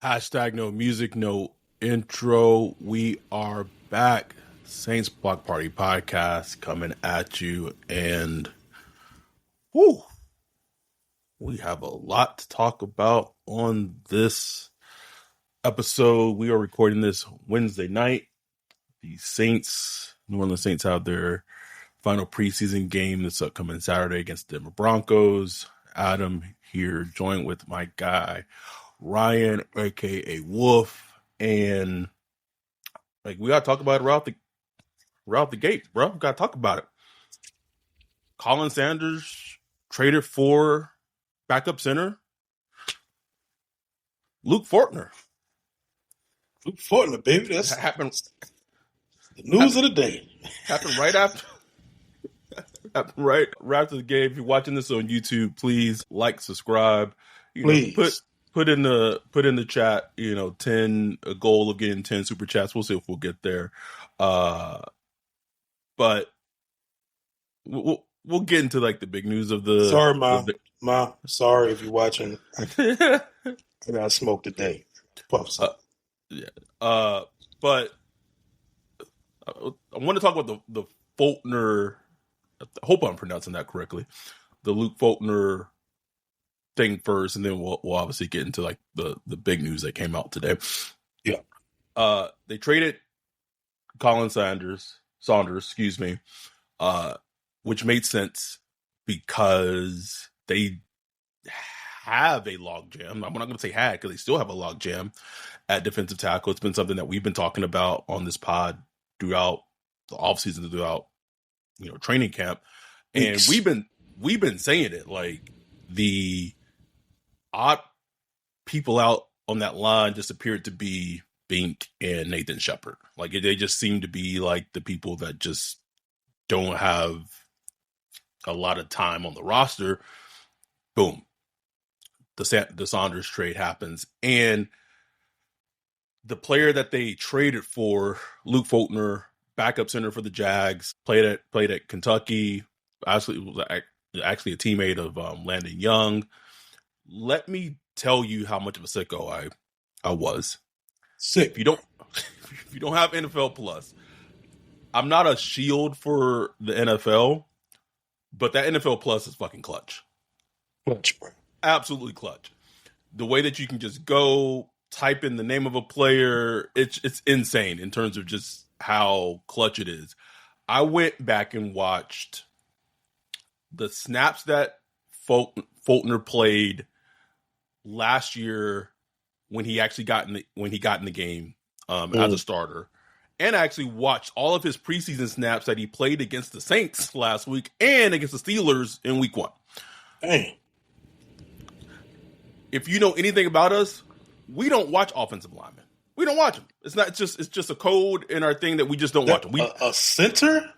Hashtag no music, no intro. We are back. Saints Block Party Podcast coming at you. And whew, we have a lot to talk about on this episode. We are recording this Wednesday night. The New Orleans Saints have their final preseason game this upcoming Saturday against the Denver Broncos. Adam here, joined with my guy, Ryan, aka Wolf, and like we gotta talk about it right the gate, bro. We gotta talk about it. Colin Sanders traded for backup center Luke Fortner. Luke Fortner, baby. That's happened. The news of the day. Happened right after. Right after the game. If you're watching this on YouTube, please like, subscribe. Please. Put in the chat, a goal of getting 10 super chats. We'll see if we'll get there. But we'll get into like the big news of the. Sorry, Ma. Sorry if you're watching. I got smoked today. Puffs. But I want to talk about the Fultner. I hope I'm pronouncing that correctly. The Luke Fultner thing first, and then we'll obviously get into like the big news that came out today. Yeah. They traded Colin Saunders, which made sense because they have a logjam. I'm not going to say had because they still have a logjam at defensive tackle. It's been something that we've been talking about on this pod throughout the offseason, throughout training camp, and we've been saying it, like the odd people out on that line just appeared to be Bink and Nathan Shepard. Like they just seem to be like the people that just don't have a lot of time on the roster. Boom. The Saunders trade happens, and the player that they traded for, Luke Fultner, backup center for the Jags, played at Kentucky. Actually, was actually a teammate of Landon Young. Let me tell you how much of a sicko I was. Sick. If you don't have NFL Plus, I'm not a shield for the NFL, but that NFL Plus is fucking clutch. Clutch, bro. Absolutely clutch. The way that you can just go type in the name of a player, it's insane in terms of just how clutch it is. I went back and watched the snaps that Fultner played last year when he actually got in the game as a starter, and I actually watched all of his preseason snaps that he played against the Saints last week and against the Steelers in week 1. Dang. If you know anything about us, we don't watch offensive linemen. We don't watch them. It's just a code in our thing that we just don't watch them. A center?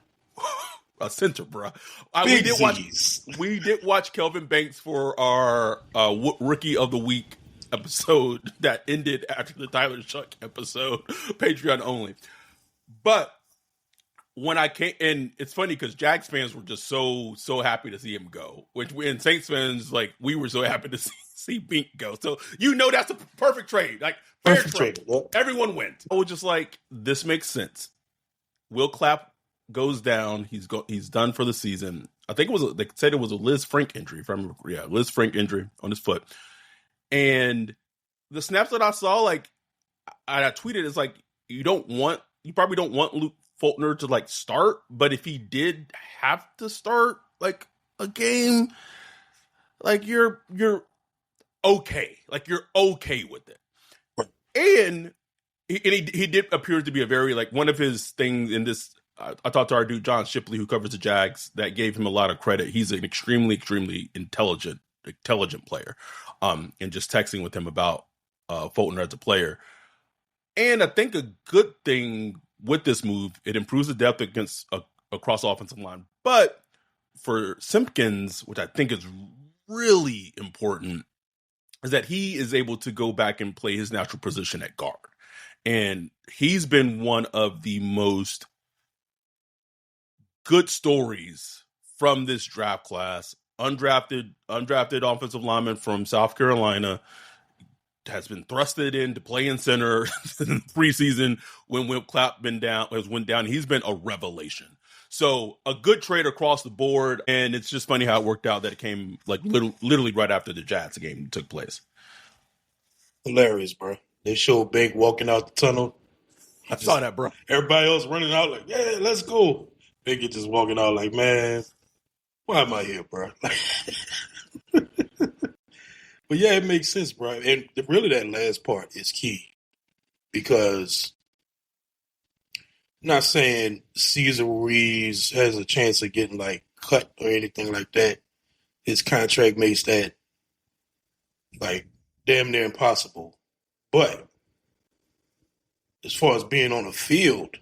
A center, bro. We did watch Kelvin Banks for our Rookie of the Week episode that ended after the Tyler Shuck episode, Patreon only. But when I came, and it's funny because Jags fans were just so happy to see him go, and Saints fans, like, we were so happy to see Bink go. So that's a perfect trade. Like, fair trade. Yep. Everyone wins. I was just like, this makes sense. Will Clapp goes down. He's done for the season. I think they said it was a Liz Frank injury, if I remember. Yeah, Liz Frank injury on his foot. And the snaps that I saw, like, I tweeted, it's like, you probably don't want Luke Fultner to like start, but if he did have to start like a game, like you're okay. Like you're okay with it. And he did appear to be a very, like, one of his things in this. I talked to our dude John Shipley, who covers the Jags, that gave him a lot of credit. He's an extremely intelligent player. And just texting with him about Fultner as a player. And I think a good thing with this move, it improves the depth across offensive line. But for Simpkins, which I think is really important, is that he is able to go back and play his natural position at guard. And he's been one of the most good stories from this draft class. Undrafted offensive lineman from South Carolina, has been thrusted in to play in center in preseason when Will Clapp went down. He's been a revelation. So a good trade across the board, and it's just funny how it worked out that it came like literally right after the Jazz game took place. Hilarious, bro. They showed Big walking out the tunnel. I saw that, bro. Everybody else running out like, yeah, let's go. Big just walking out like, man, why am I here, bro? But yeah, it makes sense, bro. And really that last part is key because I'm not saying Cesar Ruiz has a chance of getting like cut or anything like that. His contract makes that like damn near impossible. But as far as being on the field,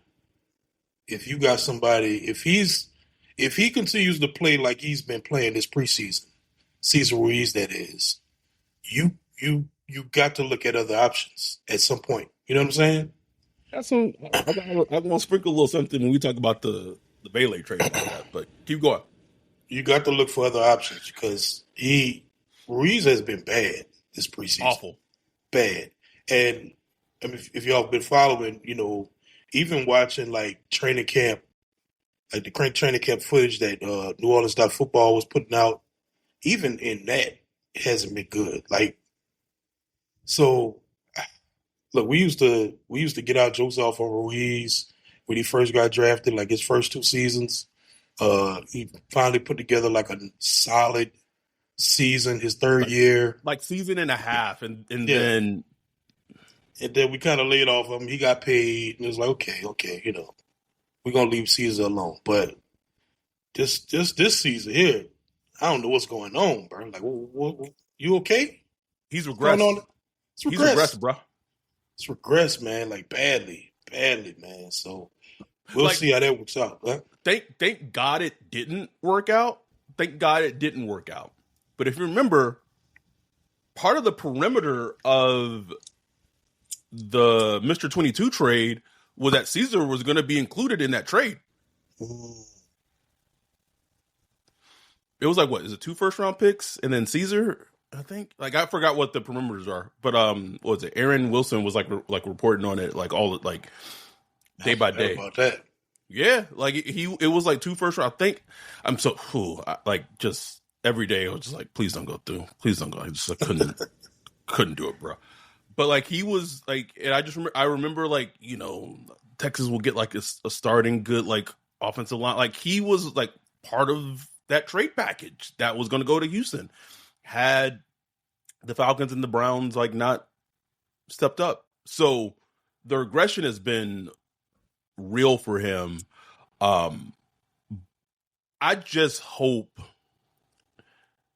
if you got somebody, if he continues to play like he's been playing this preseason, Cesar Ruiz that is, you got to look at other options at some point. You know what I'm saying? I'm gonna sprinkle a little something when we talk about the Vele trade and all that, but keep going. You got to look for other options because Ruiz has been bad this preseason. Awful. Bad. And I mean, if y'all been following, even watching like training camp, like the training camp footage that New Orleans Football was putting out, even in that, it hasn't been good. Like, so look, we used to get our jokes off on Ruiz when he first got drafted, like his first 2 seasons. He finally put together like a solid season, his third year. Like season and a half, and then we kind of laid off him. He got paid, and it was like, okay, we're gonna leave Caesar alone. But this season here, I don't know what's going on, bro. Like, what you okay? He's regressed. He's regressed, bro. It's regressed, man. Like badly, man. So we'll see how that works out. Huh? Thank God it didn't work out. Thank God it didn't work out. But if you remember, part of the perimeter of the Mr. 22 trade was that Caesar was going to be included in that trade. It was like, what is it, 2 first-round picks and then Caesar? I think, like, I forgot what the perimeters are, but what was it? Aaron Wilson was like reporting on it, like all like day by day. About that, yeah, like it was like 2 first round. I think I'm so just every day I was just like, please don't go through, please don't go. I just couldn't do it, bro. But like he was like, and I remember like Texas will get like a starting good like offensive line. Like he was like part of that trade package that was going to go to Houston. Had the Falcons and the Browns like not stepped up. So the regression has been real for him. I just hope,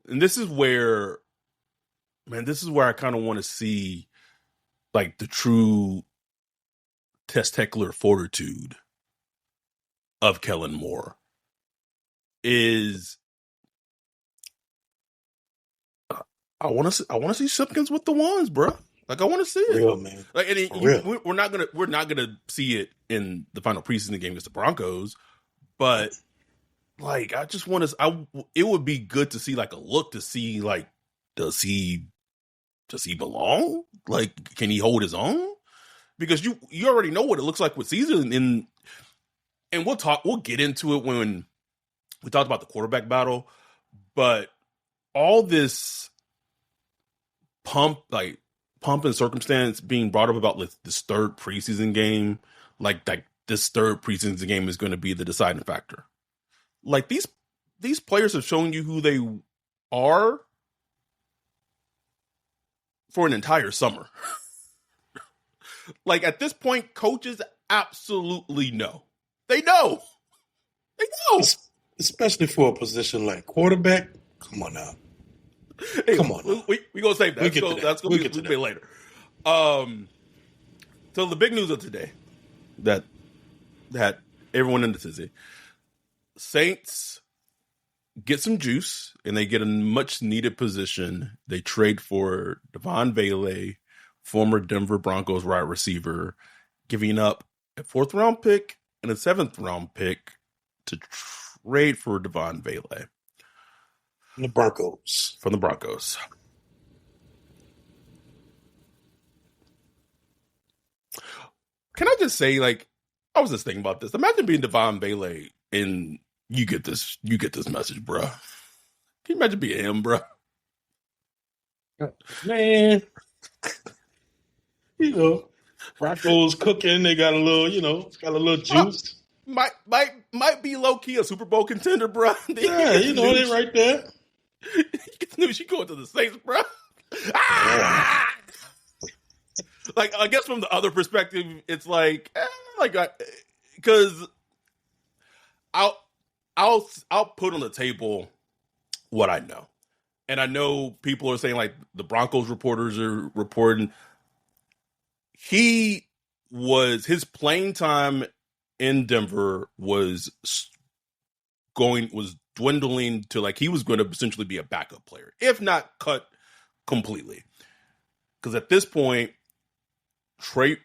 and this is where I kind of want to see like the true testicular fortitude of Kellen Moore is I want to see Simpkins with the ones, bro. Like I want to see it, real man. Like, we're not gonna see it in the final preseason game against the Broncos, but like I just want to. It would be good to see like a look to see like does he belong? Like can he hold his own? Because you already know what it looks like with Caesar, and we'll get into it when we talked about the quarterback battle, but all this pump and circumstance being brought up about like, this third preseason game, like this third preseason game is going to be the deciding factor. Like these players have shown you who they are for an entire summer. Like at this point, coaches absolutely know. They know. Especially for a position like quarterback. Come on now. Hey, come on now. We gonna save that. That's gonna be later. So the big news of today that everyone in the tizzy, Saints get some juice and they get a much needed position. They trade for Devaughn Vele, former Denver Broncos wide receiver, giving up a 4th round pick and a 7th round pick to trade for Devaughn Vele. From the Broncos. From the Broncos. Can I just say, like, I was just thinking about this. Imagine being Devaughn Vele and you get this message, bro. Can you imagine being him, bro? Man, Broncos cooking. They got a little, got a little juice. Might be low key a Super Bowl contender, bro. Yeah, they're right there. You get the news, she going to the Saints, bro. Ah! Like, I guess from the other perspective, it's like, because I'll put on the table what I know, and I know people are saying like the Broncos reporters are reporting his playing time in Denver was dwindling to like he was going to essentially be a backup player, if not cut completely. Because at this point, Troy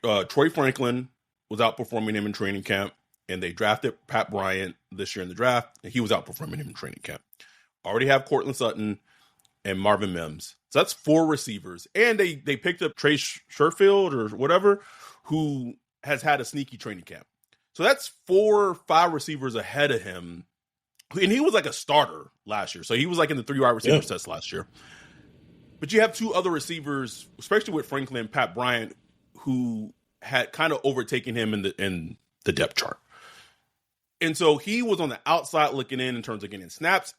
Franklin was outperforming him in training camp, and they drafted Pat Bryant this year in the draft, and he was outperforming him in training camp. Already have Cortland Sutton and Marvin Mims. So that's 4 receivers. And they picked up Trey Sherfield or whatever, who has had a sneaky training camp. So that's 4 or 5 receivers ahead of him. And he was like a starter last year. So he was like in the 3 wide receiver sets last year. But you have 2 other receivers, especially with Franklin and Pat Bryant, who had kind of overtaken him in the depth chart. And so he was on the outside looking in terms of getting snaps,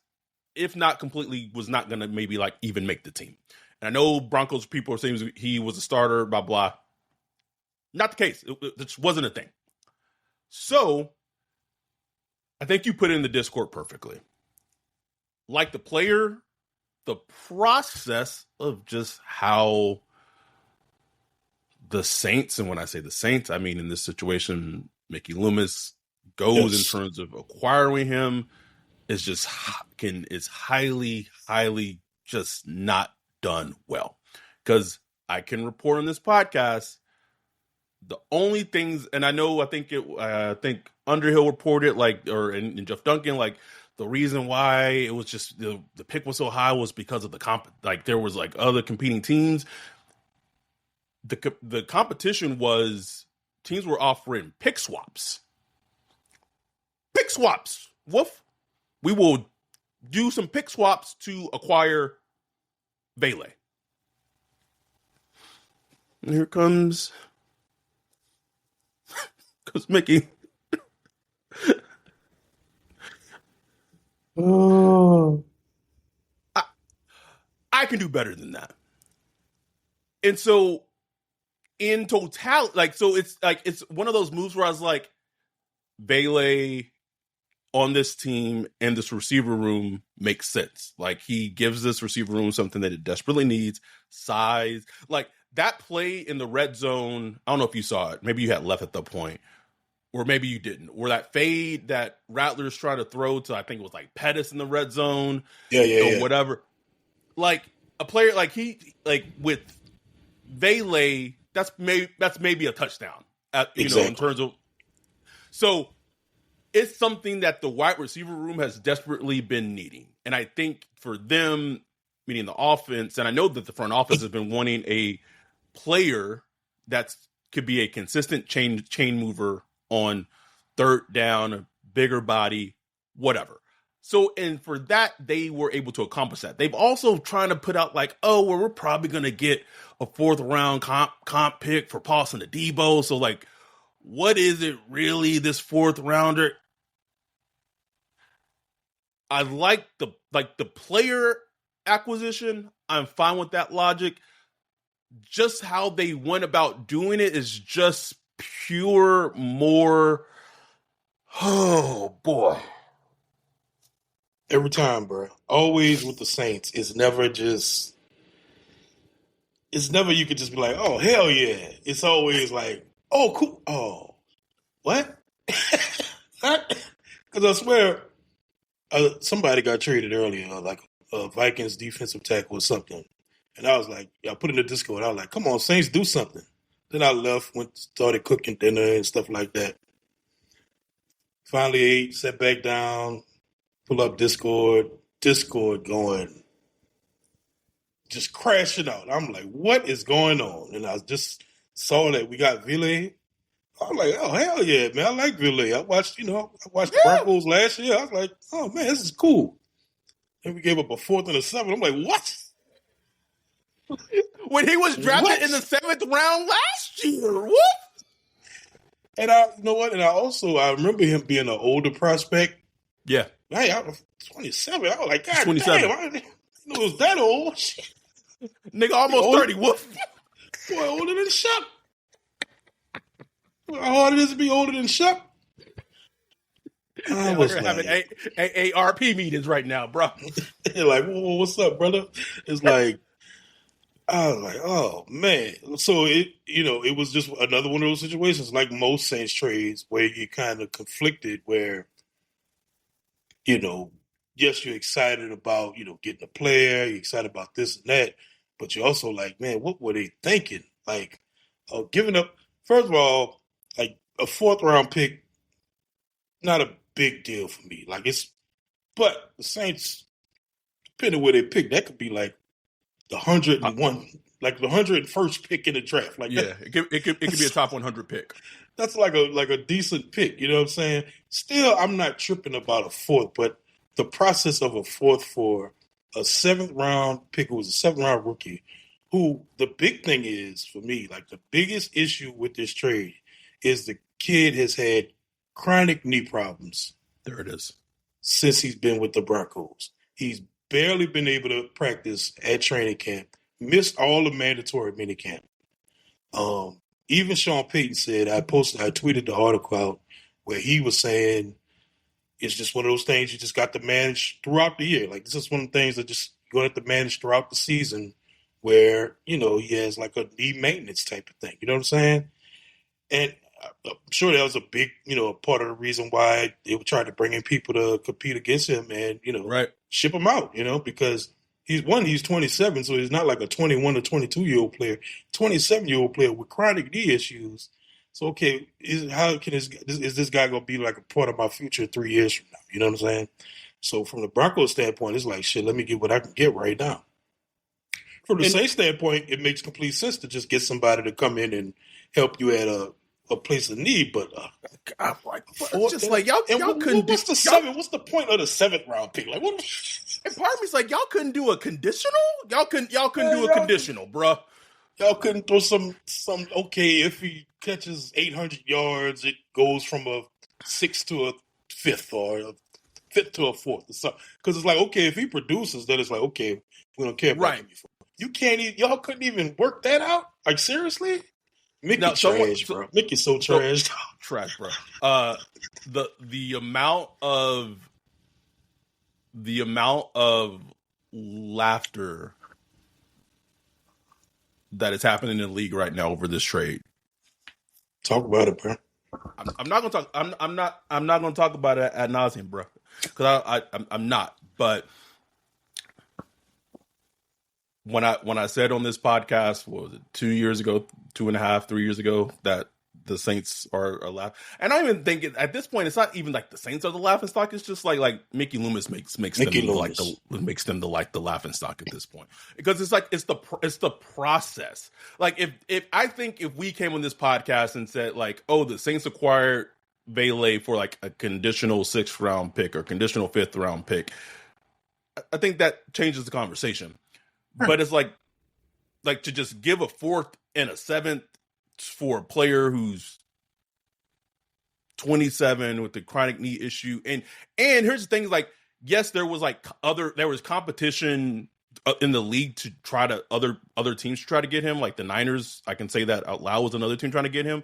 if not completely, was not going to maybe like even make the team. And I know Broncos people are saying he was a starter, blah, blah. Not the case. It just wasn't a thing. So I think you put it in the Discord perfectly. Like the player, the process of just how the Saints, and when I say the Saints, I mean in this situation, Mickey Loomis goes in terms of acquiring him is highly, highly just not done well. Because I can report on this podcast, the only things, and I think Underhill reported and Jeff Duncan, like the reason why it was just the pick was so high was because of the there was like other competing teams. The competition was teams were offering pick swaps. Pick swaps. Woof. We will do some pick swaps to acquire Vele. And here comes Mickey. Oh, I can do better than that. And so in totality, it's one of those moves where I was like, Vele on this team and this receiver room makes sense. Like, he gives this receiver room something that it desperately needs, size. Like, that play in the red zone, I don't know if you saw it. Maybe you had left at the point, or maybe you didn't. Or that fade that Rattlers tried to throw to, I think it was like Pettis in the red zone. Or whatever. Like, a player with Vele, that's maybe a touchdown. In terms of. So it's something that the wide receiver room has desperately been needing. And I think for them, meaning the offense, and I know that the front office has been wanting a player that could be a consistent chain mover on third down, bigger body, whatever. So, and for that, they were able to accomplish that. They've also trying to put out we're probably going to get a 4th round comp pick for Paulson Adebo. So what is it really, this 4th rounder? I like the player acquisition. I'm fine with that logic. Just how they went about doing it is just pure more. Oh boy. Every time, bro. Always with the Saints. It's never you could just be like, oh, hell yeah. It's always like, oh, cool. Oh, what? Because I swear, somebody got traded earlier, like a Vikings defensive tackle or something. And I was like, I put in the Discord. I was like, come on, Saints, do something. Then I left, started cooking dinner and stuff like that. Finally ate, sat back down, pull up Discord going, just crashing out. I'm like, what is going on? And I just saw that we got Vele, I'm like, oh hell yeah, man! I like Vele. I watched the Yeah. Broncos last year. I was like, oh man, this is cool. And we gave up a 4th and a 7th. I'm like, what? When he was drafted in the 7th round last year. What? And you know what? And I remember him being an older prospect. Yeah. Hey, I was 27. I was like, God 27. damn, I didn't know it was that old. Nigga almost 30. Woof. Boy, older than Shep. How hard it is to be older than Shep. I was having AARP meetings right now, bro. Like, whoa, what's up, brother? It's like, I was like, oh man. So it was just another one of those situations, like most Saints trades, where you kind of conflicted, where yes, you're excited about getting a player, you're excited about this and that, but you're also like, man, what were they thinking? Like, giving up. First of all, like a 4th round pick, not a big deal for me. Like but the Saints, depending where they pick, that could be like the 101, like the 101st pick in the draft. Like yeah, it could be a top 100 pick. That's like a decent pick. You know what I'm saying? Still, I'm not tripping about a 4th, but the process of a 4th for a 7th round pick who was a 7th round rookie, who the big thing is for me, like the biggest issue with this trade is the kid has had chronic knee problems. There it is. Since he's been with the Broncos. He's barely been able to practice at training camp, missed all the mandatory minicamp. Even Sean Payton said, I tweeted the article out where he was saying it's just one of those things you just got to manage throughout the year. Like, this is one of the things that just you're going to have to manage throughout the season where, he has like a knee maintenance type of thing. You know what I'm saying? And I'm sure that was a big, part of the reason why they would try to bring in people to compete against him and, right. ship him out, because he's 27, so he's not like a 21 or 22-year-old player. 27-year-old player with chronic knee issues. So, okay, is this guy going to be like a part of my future 3 years from now? You know what I'm saying? So from the Broncos standpoint, it's like, shit, let me get what I can get right now. From the Saints standpoint, it makes complete sense to just get somebody to come in and help you at a place of need, but I'm like, just like y'all couldn't. What's the 7? What's the point of the 7th round pick? Like, what? And part of me's like, y'all couldn't do a conditional. Y'all couldn't do a conditional, bruh. Y'all couldn't throw some. Okay, if he catches 800 yards, it goes from a 6th to a 5th, or a 5th to a 4th, or something. Because it's like, okay, if he produces, then it's like, okay, we don't care about him before. You can't. Y'all couldn't even work that out. Like, seriously. Mickey's trash, bro. Mickey's so trash. Trash, bro. The amount of laughter that is happening in the league right now over this trade. Talk about it, bro. I'm not gonna talk. I'm not gonna talk about it ad nauseum, bro. Because I'm not. But when I said on this podcast, what was it, 2 years ago, 2.5, 3 years ago, that the Saints are laugh, and I even think at this point it's not even like the Saints are the laughing stock. It's just like Mickey Loomis makes them the laughing stock at this point, because it's like it's the process. Like if we came on this podcast and said like, oh, the Saints acquired Vele for like a conditional 6th round pick or conditional 5th round pick, I think that changes the conversation. But it's like to just give a 4th and a 7th for a player who's 27 with the chronic knee issue. And here's the thing, like, yes, there was competition in the league to try to other teams to try to get him. Like the Niners, I can say that out loud, was another team trying to get him.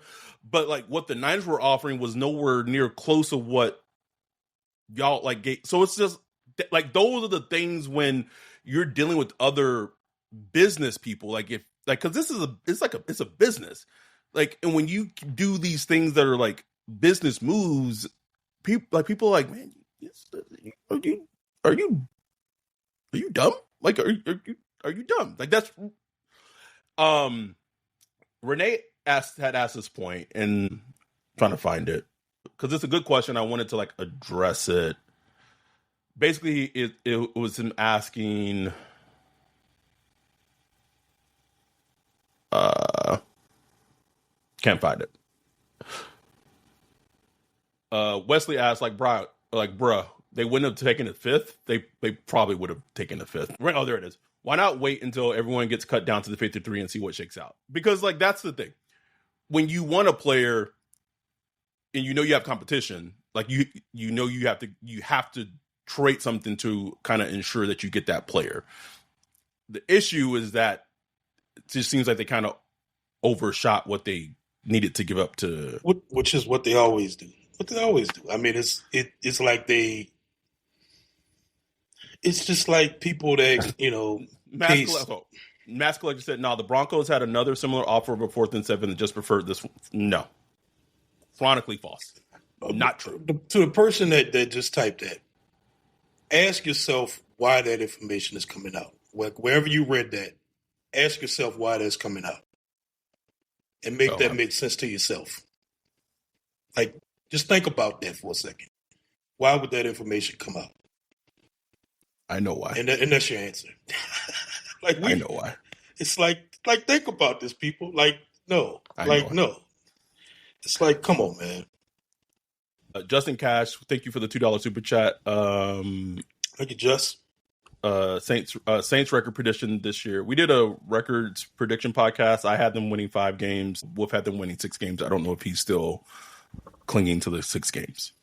But like what the Niners were offering was nowhere near close of what y'all like gave. So it's just like those are the things when you're dealing with other business people, because this is it's a business, like, and when you do these things that are like business moves, people are like, man, are you dumb? Like, are you dumb? Like that's Renee had asked this point, and I'm trying to find it because it's a good question. I wanted to like address it. Basically, it was him asking, can't find it. Wesley asked, bruh, they wouldn't have taken the fifth. They probably would have taken the fifth. Right? Oh, there it is. Why not wait until everyone gets cut down to the 53 and see what shakes out? Because that's the thing. When you want a player and you have competition, you have to trade something to kind of ensure that you get that player. The issue is that it just seems like they kind of overshot what they needed to give up to, which is what they always do. I mean, it's like it's just like people that Mass Collector said, no, the Broncos had another similar offer of a 4th and 7 and just preferred this one. No. Chronically false. Not true. To the person that just typed that, ask yourself why that information is coming out. Wherever you read that, ask yourself why that's coming out. And make sense to yourself. Just think about that for a second. Why would that information come out? I know why. And that's your answer. I know why. It's think about this, people. No. It's come on, man. Justin Cash, thank you for the $2 super chat. Thank you, Just. Saints record prediction this year. We did a records prediction podcast. I had them winning 5 games. Wolf had them winning 6 games. I don't know if he's still clinging to the 6 games.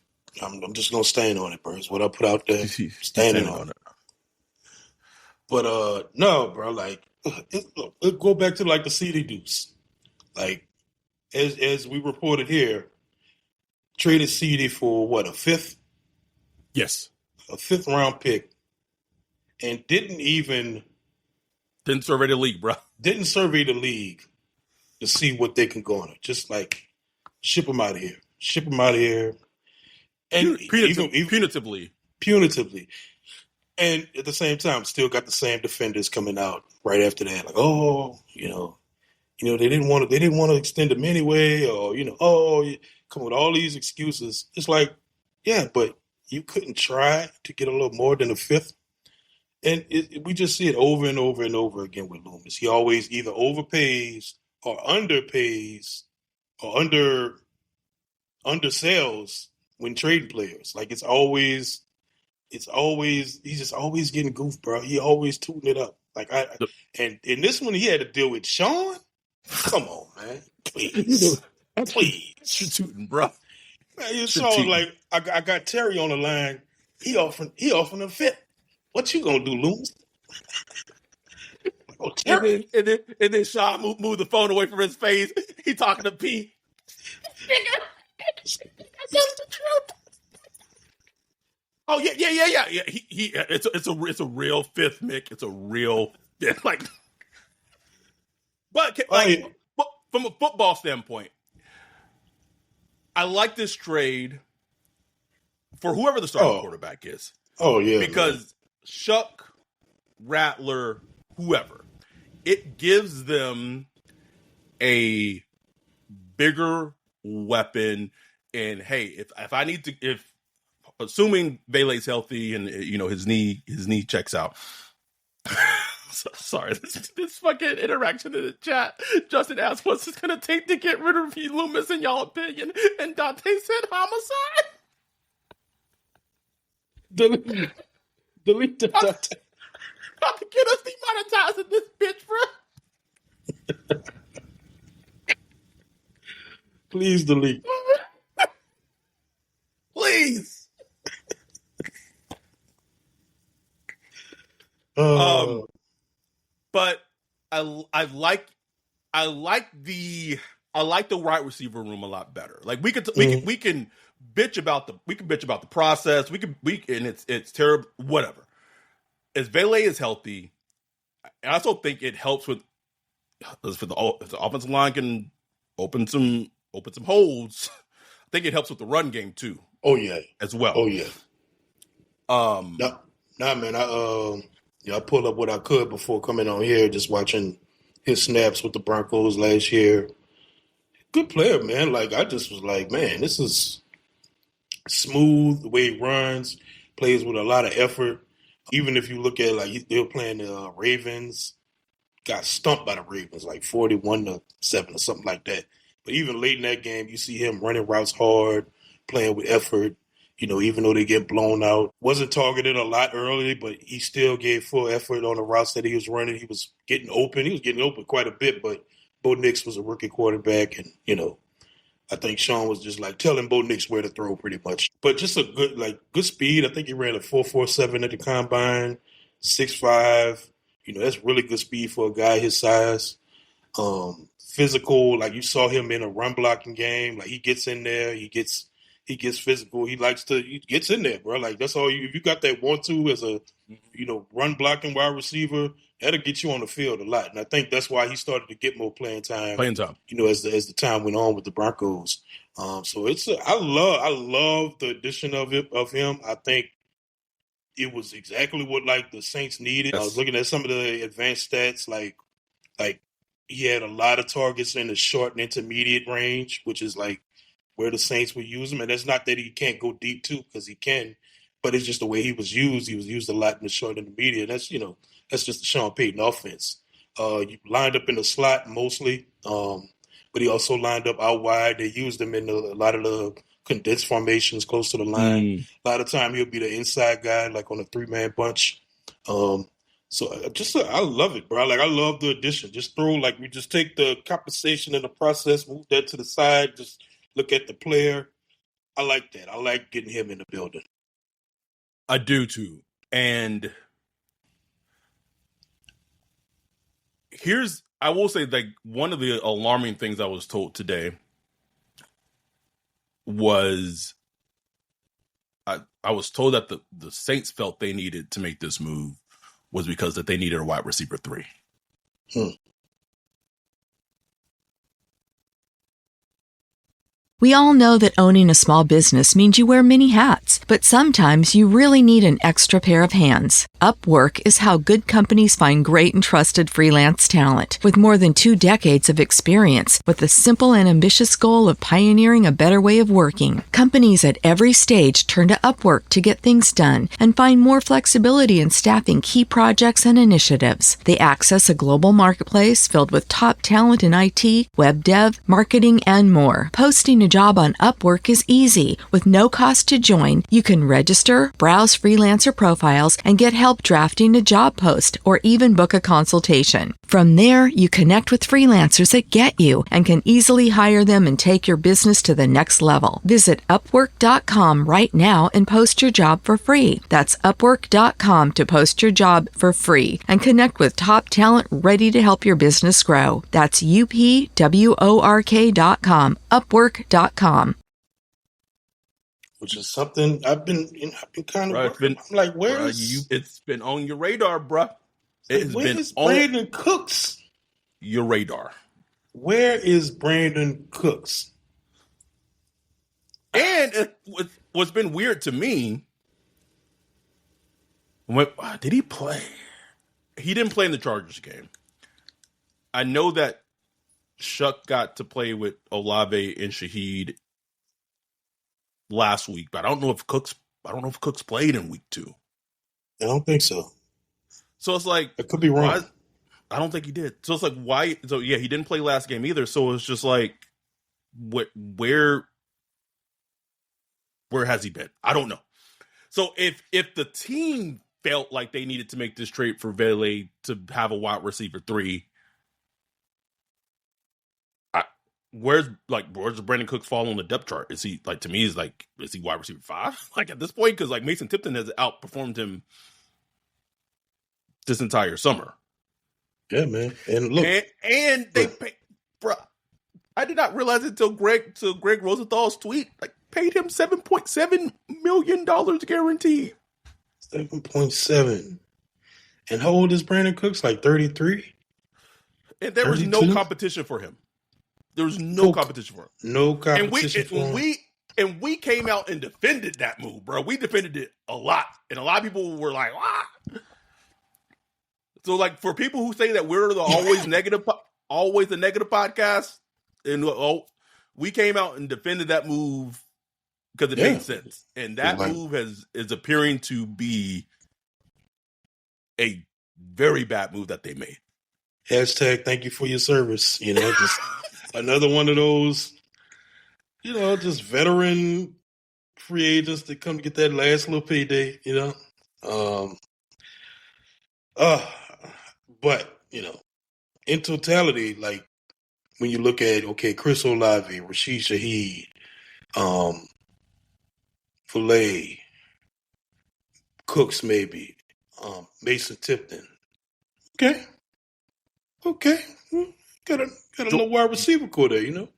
I'm just gonna stand on it, bro. It's what I put out there. Standing on it. But no, bro. It go back to the CD deuce. As we reported here, traded CD for what, a 5th? Yes, a 5th round pick, and didn't survey the league, bro. Didn't survey the league to see what they can go on it. Just ship them out of here. Ship them out of here. And punitively. And at the same time, still got the same defenders coming out right after that. They didn't want to extend them anyway, or come with all these excuses. It's but you couldn't try to get a little more than a 5th. And we just see it over and over and over again with Loomis. He always either overpays or underpays or undersells when trading players. He's just always getting goofed, bro. He always tooting it up. And in this one, he had to deal with Sean. Come on, man. Please. Please. Tooting, bro. Man, Sean, I got Terry on the line. He offering a 5th. What you gonna do, Loomis? And then Sean moved the phone away from his face. He talking to Pete. That's the truth. Oh yeah. It's a real 5th, Mick. It's a real but from a football standpoint, I like this trade for whoever the starting quarterback is. Oh yeah, because Shuck, Rattler, whoever, it gives them a bigger weapon. And hey, if I need to, assuming Vele's healthy and his knee checks out. Sorry, this fucking interaction in the chat. Justin asked, "What's it gonna take to get rid of Loomis in y'all opinion?" And Dante said, "Homicide." Delete the Dante. About to get us demonetized in this bitch, bro. Please delete. Please. But I like the wide receiver room a lot better. We can bitch about the process. And it's terrible. Whatever. As Vele is healthy, I also think it helps with if the offensive line can open some holes. I think it helps with the run game too. Oh yeah, as well. Oh yeah. Man. I pulled up what I could before coming on here, just watching his snaps with the Broncos last year. Good player, man. I just was man, this is smooth the way he runs, plays with a lot of effort. Even if you look at they were playing the Ravens, got stumped by the Ravens 41-7 or something like that. But even late in that game, you see him running routes hard, playing with effort. Even though they get blown out, wasn't targeted a lot early, but he still gave full effort on the routes that he was running. He was getting open. He was getting open quite a bit, but Bo Nix was a rookie quarterback, and I think Sean was just like telling Bo Nix where to throw pretty much. But just a good speed. I think he ran a 4.47 at the combine, 6.5. That's really good speed for a guy his size. Physical, like you saw him in a run blocking game. Like he gets in there, he gets physical. He gets in there, bro. Like that's all if you got that 1-2 as a, run blocking wide receiver, that'll get you on the field a lot. And I think that's why he started to get more playing time. As the time went on with the Broncos. So I love the addition of him. I think it was exactly what like the Saints needed. Yes. I was looking at some of the advanced stats, like he had a lot of targets in the short and intermediate range, which is like where the Saints would use him. And that's not that he can't go deep too, because he can, but it's just the way he was used. He was used a lot in the short and intermediate. That's just the Sean Payton offense. You lined up in the slot mostly, but he also lined up out wide. They used him in a lot of the condensed formations close to the line. A lot of time he'll be the inside guy, like on a 3-man bunch. So I love it, bro. Like I love the addition. Just we just take the compensation and the process, move that to the side, just look at the player. I like that. I like getting him in the building. I do too. And I will say, like, one of the alarming things I was told today was I was told that the Saints felt they needed to make this move was because that they needed a wide receiver 3. We all know that owning a small business means you wear many hats, but sometimes you really need an extra pair of hands. Upwork is how good companies find great and trusted freelance talent. With more than 2 decades of experience, with the simple and ambitious goal of pioneering a better way of working, companies at every stage turn to Upwork to get things done and find more flexibility in staffing key projects and initiatives. They access a global marketplace filled with top talent in IT, web dev, marketing, and more. Posting a job on Upwork is easy. With no cost to join, you can register, browse freelancer profiles, and get help drafting a job post or even book a consultation. From there, you connect with freelancers that get you and can easily hire them and take your business to the next level. Visit Upwork.com right now and post your job for free. That's Upwork.com to post your job for free and connect with top talent ready to help your business grow. That's UPWORK.com. Upwork.com. Which is something I've been kind of. I'm like, it's been on your radar, bruh. Where's Brandon Cooks? Your radar. Where is Brandon Cooks? And what's been weird to me, did he play? He didn't play in the Chargers game. I know that Shuck got to play with Olave and Shaheed last week, but I don't know if Cooks played in week 2. I don't think so. So it's like, I could be wrong. I don't think he did. So it's like, why? So yeah, he didn't play last game either. So it's just like, where has he been? I don't know. So if the team felt like they needed to make this trade for Vele to have a wide receiver 3, where's Brandon Cooks fall on the depth chart? Is he, like, to me, is he wide receiver 5? Like at this point, because like Mason Tipton has outperformed him this entire summer. Yeah, man. And look, and they pay, bro. I did not realize it until Greg Rosenthal's tweet. Like, paid him $7.7 million guaranteed. 7.7. And how old is Brandon Cooks? Like 33. And there was no competition for him. There was no competition for him. No competition for him. And we came out and defended that move, bro. We defended it a lot. And a lot of people were like, ah. So, like, for people who say that we're the always the negative podcast, and we came out and defended that move because it made sense. And that move is appearing to be a very bad move that they made. Hashtag thank you for your service. Another one of those, just veteran free agents that come to get that last little payday, But, in totality, like when you look at, Chris Olave, Rashid Shaheed, Vele, Cooks maybe, Mason Tipton. Okay. Got a little wide receiver core there,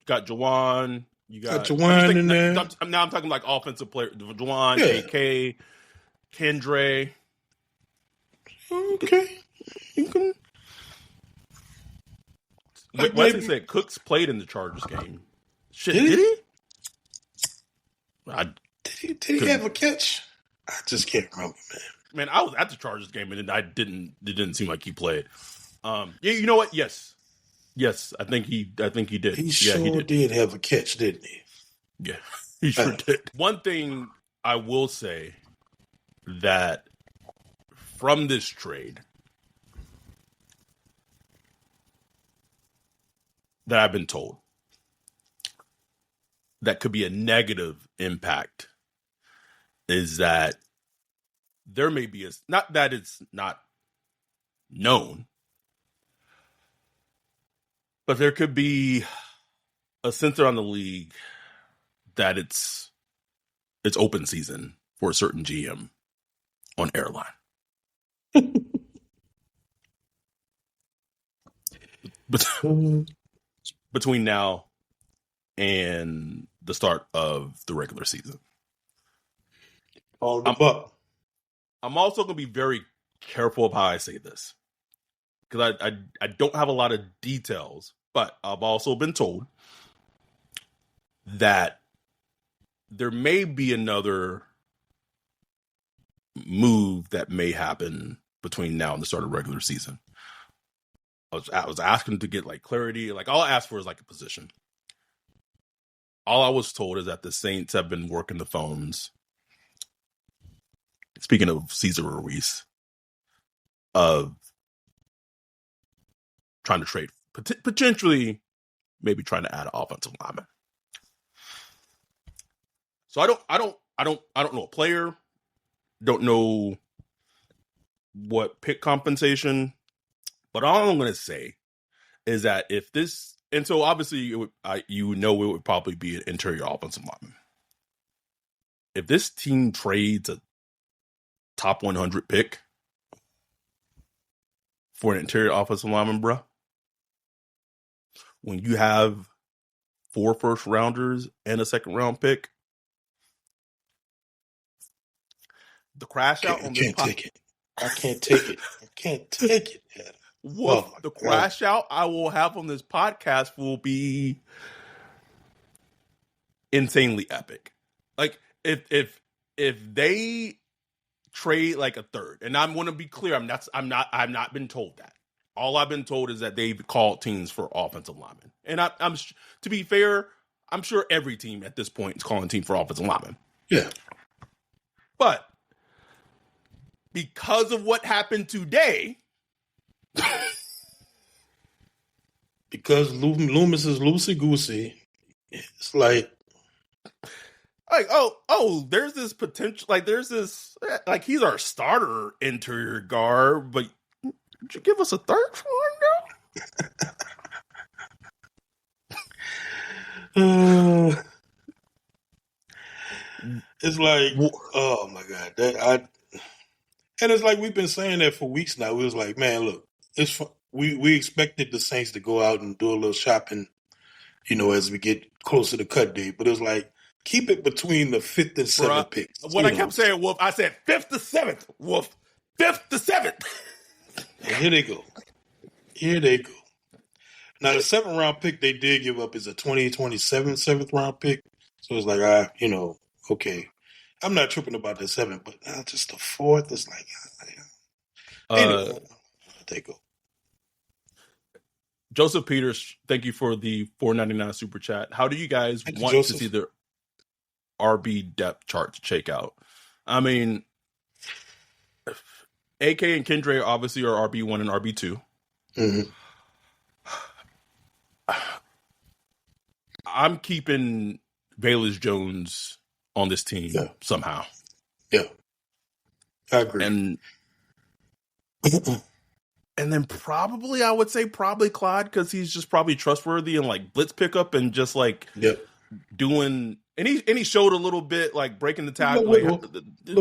Got Jawan. You got Jawan in there. Now I'm talking like offensive player. Jawan, AK, Kendre. Okay. Wesley said Cooks played in the Chargers game. Shit, did he? Did he have a catch? I just can't remember, man. Man, I was at the Chargers game and it didn't seem like he played. Yeah, you know what? Yes, I think he did. He sure did have a catch, didn't he? Yeah, he sure did. One thing I will say that from this trade that I've been told that could be a negative impact is that there may be not that it's not known, but there could be a sense around the league that it's open season for a certain GM on airline. Between now and the start of the regular season. I'm also going to be very careful of how I say this because I don't have a lot of details, but I've also been told that there may be another move that may happen between now and the start of regular season. I was asking to get like clarity. Like all I asked for is like a position. All I was told is that the Saints have been working the phones. Speaking of Cesar Ruiz, of trying to trade, potentially, maybe trying to add an offensive lineman. So I don't know a player. Don't know what pick compensation. But all I'm going to say is that if this, and so obviously it would probably be an interior offensive lineman. If this team trades a top 100 pick for an interior offensive lineman, bro, when you have 4 first rounders and a second round pick, the crash out on this podcast. I can't take it. The crash out I will have on this podcast will be insanely epic. Like if they trade like a third, and I'm going to be clear, I've not been told that. All I've been told is that they've called teams for offensive linemen, and I'm to be fair, I'm sure every team at this point is calling a team for offensive linemen. Yeah, but because of what happened today. Because Loomis is loosey-goosey, it's like there's this potential, like he's our starter interior guard, but would you give us a third for him now? It's like, oh my God, and it's like we've been saying that for weeks now. We was like, man, look, we expected the Saints to go out and do a little shopping, as we get closer to cut day. But it was like, keep it between the 5th and 7th picks. What I kept saying, Wolf, I said 5th to 7th, Wolf, 5th to 7th. And here they go. Now, the 7th round pick they did give up is a 2027 7th round pick. So it's like, okay. I'm not tripping about the 7th, but just the 4th is like, anyway, they go. Joseph Peters, thank you for the $4.99 super chat. How do you guys want to see the RB depth chart to shake out? I mean, AK and Kendre obviously are RB1 and RB2. Mm-hmm. I'm keeping Velus Jones on this team somehow. Yeah, I agree. And then I would say Clyde, because he's just probably trustworthy and like blitz pickup and just like doing. And he showed a little bit like breaking the tackle, little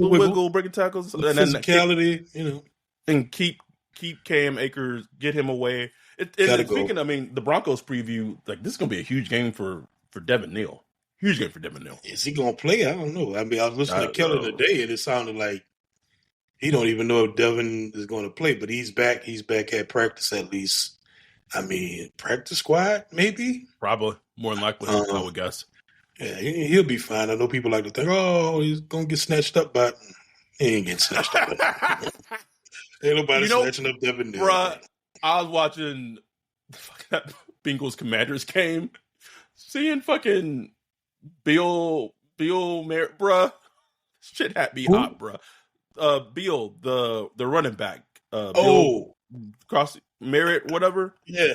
wiggle, breaking tackles, and then physicality, and keep Cam Akers, get him away. Speaking, I mean, the Broncos preview, like this is gonna be a huge game for Devin Neal. Huge game for Devin Neal. Is he gonna play? I don't know. I mean, I was listening to Keller today, and it sounded like he don't even know if Devin is going to play. But he's back. He's back at practice at least. I mean, practice squad maybe. Probably more than likely, I would guess. Yeah, he'll be fine. I know people like to think, oh, he's gonna get snatched up, but he ain't getting snatched up. Ain't nobody snatching up Devin Neal. Bruh, I was watching that Bengals Commanders game, seeing fucking Bill Merritt, bruh. Shit had me hot, bruh. Beal, the running back. Bill Cross Merritt, whatever. Yeah.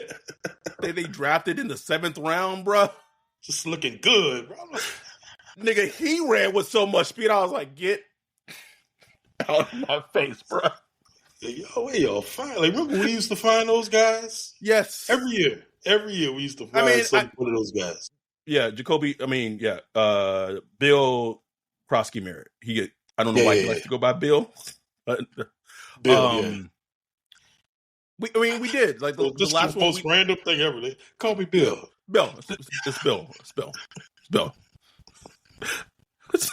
they drafted in the 7th round, bruh. Just looking good, bro. Nigga, he ran with so much speed. I was like, get out of my face, bruh. Yo, y'all find? Like, remember we used to find those guys? Yes. Every year we used to find one of those guys. Yeah, Jacoby. I mean, Bill Krosky Merritt. I don't know why he likes to go by Bill. But, Bill, we did like the last the most random thing ever. They call me Bill. Bill. It's Bill. It's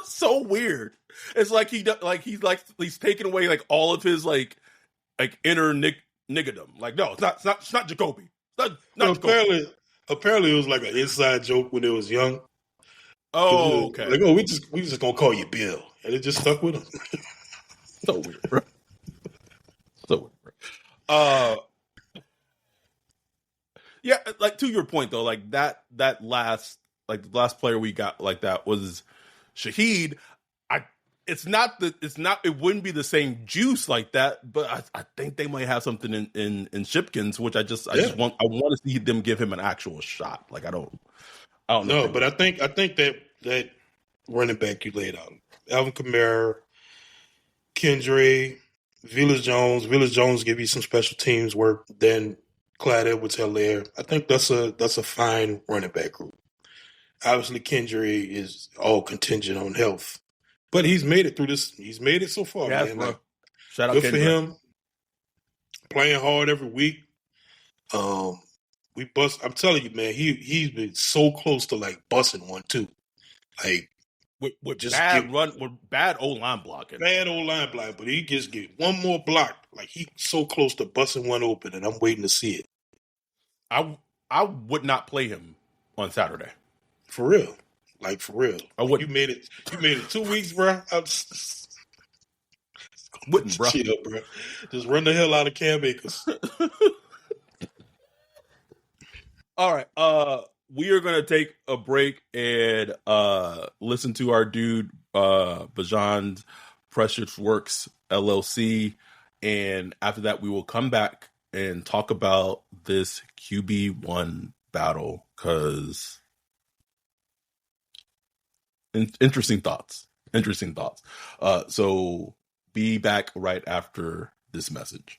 so weird. It's like he's taking away like all of his like inner niggerdom. Like, no, it's not Jacoby. It's not Jacoby. Apparently it was like an inside joke when it was young. Oh, okay. Like, we just gonna call you Bill, and it just stuck with him. So weird, bro. Yeah, like to your point though, like that last the last player we got like that was Shaheed. It wouldn't be the same juice like that, but I think they might have something in Shipkins, which I want to see them give him an actual shot. Like I don't know. No, but I think that running back you laid out, Alvin Kamara, Kendra, Velus Jones give you some special teams work. Then Clyde Edwards-Helaire. I think that's a fine running back group. Obviously, Kendra is all contingent on health. But he's made it through this. He's made it so far, man. Bro. Shout out good for him. Playing hard every week. We bust. I'm telling you, man. He's been so close to like busting one too. Like with just bad old line blocking. Bad old line blocking, but he just get one more block. Like he's so close to busting one open, and I'm waiting to see it. I would not play him on Saturday. For real. Like, for real. I would. You made it 2 weeks, bro. Wouldn't, bro. Chill, bro. Just run the hell out of Cam Akers. All right. We are going to take a break and listen to our dude, Bajan's Precious Works LLC. And after that, we will come back and talk about this QB1 battle because... Interesting thoughts. So be back right after this message.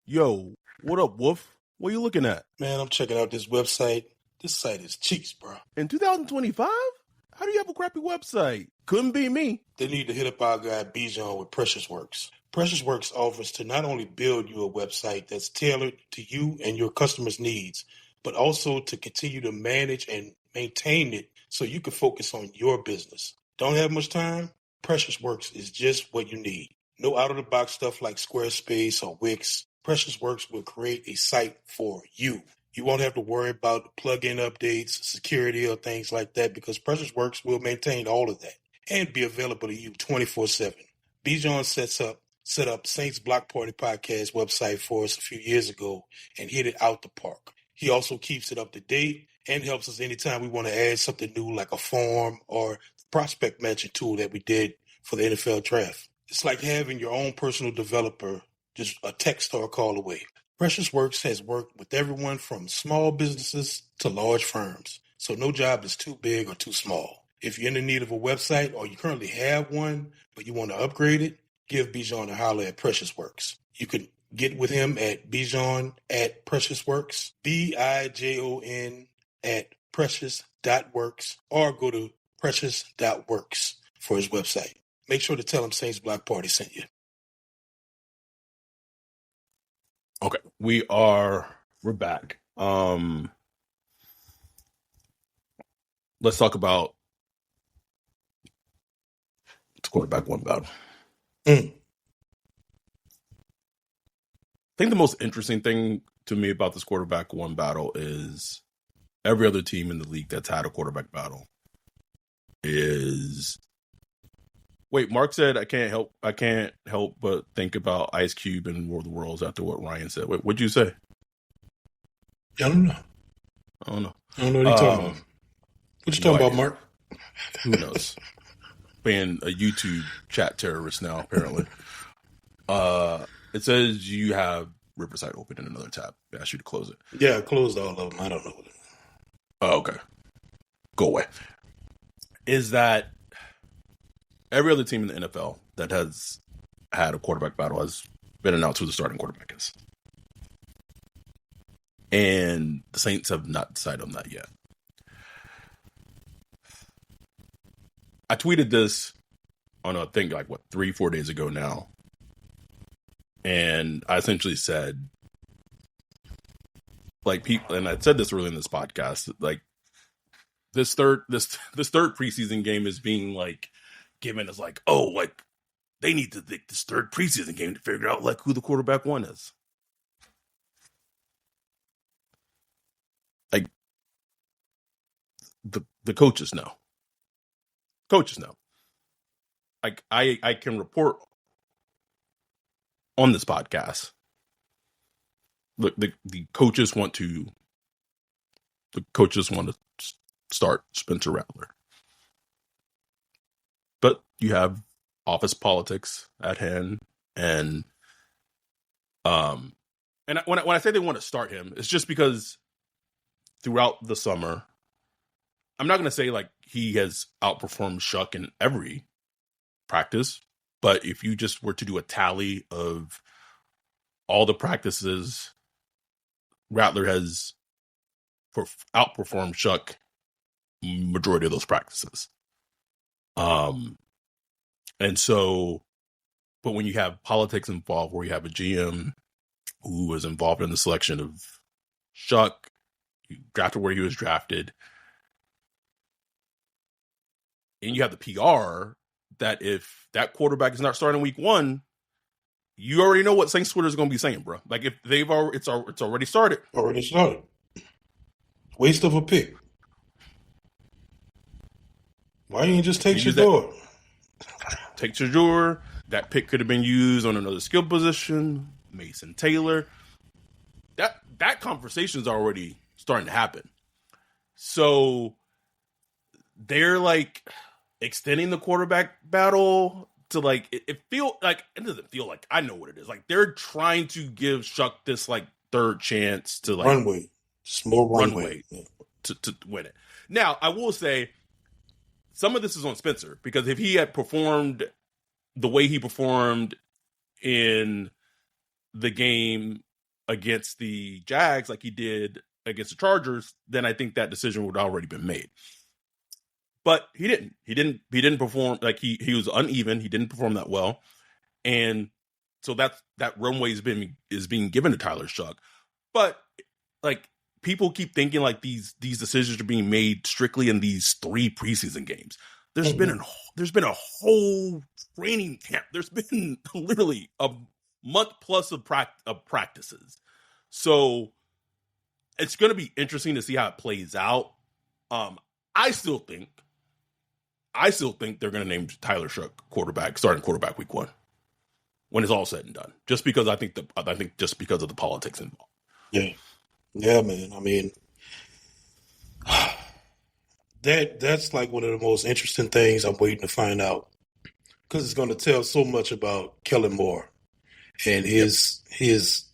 Yo, what up, Wolf? What are you looking at? Man, I'm checking out this website. This site is cheeks, bro. In 2025? How do you have a crappy website? Couldn't be me. They need to hit up our guy Bijan with Precious Works. Precious Works offers to not only build you a website that's tailored to you and your customers' needs, but also to continue to manage and maintain it so you can focus on your business. Don't have much time? Precious Works is just what you need. No out-of-the-box stuff like Squarespace or Wix. Precious Works will create a site for you. You won't have to worry about plugin updates, security, or things like that because Precious Works will maintain all of that and be available to you 24/7. Bijan set up Saints Block Party Podcast website for us a few years ago and hit it out the park. He also keeps it up to date and helps us anytime we want to add something new like a form or prospect matching tool that we did for the NFL draft. It's like having your own personal developer just a text or a call away. Precious Works has worked with everyone from small businesses to large firms, so no job is too big or too small. If you're in need of a website or you currently have one, but you want to upgrade it, give Bijan a holler at Precious Works. You can get with him at Bijan at Precious Works, BIJON at precious.works, or go to precious.works for his website. Make sure to tell him Saints Block Party sent you. Okay, we're back. Let's talk about the quarterback one battle. I think the most interesting thing to me about this quarterback one battle is every other team in the league that's had a quarterback battle is. Wait, Mark said I can't help but think about Ice Cube and War of the Worlds after what Ryan said. Wait, what'd you say? I don't know. I don't know what you're talking about. What you talking about, Mark? Who knows? Being a YouTube chat terrorist now, apparently. It says you have Riverside open in another tab. I asked you to close it. Yeah, I closed all of them. I don't know. Oh, okay. Go away. Is that every other team in the NFL that has had a quarterback battle has been announced who the starting quarterback is. And the Saints have not decided on that yet. I tweeted this on a thing 3-4 days ago now. And I essentially said, people, and I said this early in this podcast, this third preseason game is being given as they need to take this third preseason game to figure out who the quarterback one is. The coaches know. Coaches know. I can report on this podcast. Look, the coaches want to start Spencer Rattler. But you have office politics at hand, and when I say they want to start him, it's just because throughout the summer, I'm not going to say he has outperformed Shuck in every practice, but if you just were to do a tally of all the practices, Rattler has outperformed Shuck majority of those practices. And so, but when you have politics involved, where you have a GM who was involved in the selection of Shuck, you drafted where he was drafted, and you have the PR that if that quarterback is not starting week one, you already know what Saints Twitter is going to be saying, bro. If they've already, it's already started. Already started. Waste of a pick. Why didn't you just take Shador? Take Shador. That pick could have been used on another skill position. Mason Taylor. That conversation is already starting to happen. So they're extending the quarterback battle to it doesn't feel like, I know what it is. They're trying to give Shuck this third chance to runway. Just more runway. To win it. Now, I will say some of this is on Spencer, because if he had performed the way he performed in the game against the Jags like he did against the Chargers, then I think that decision would have already been made. But he didn't. He didn't perform. He was uneven. He didn't perform that well. And so that runway is being given to Tyler Shuck. But people keep thinking these decisions are being made strictly in these 3 preseason games. There's been a whole training camp. There's been literally a month plus of practices. So it's going to be interesting to see how it plays out. I still think they're going to name Tyler Shuck starting quarterback week 1 when it's all said and done. Just because I think just because of the politics involved. Yeah, man. I mean, that's one of the most interesting things I'm waiting to find out, because it's going to tell so much about Kellen Moore and his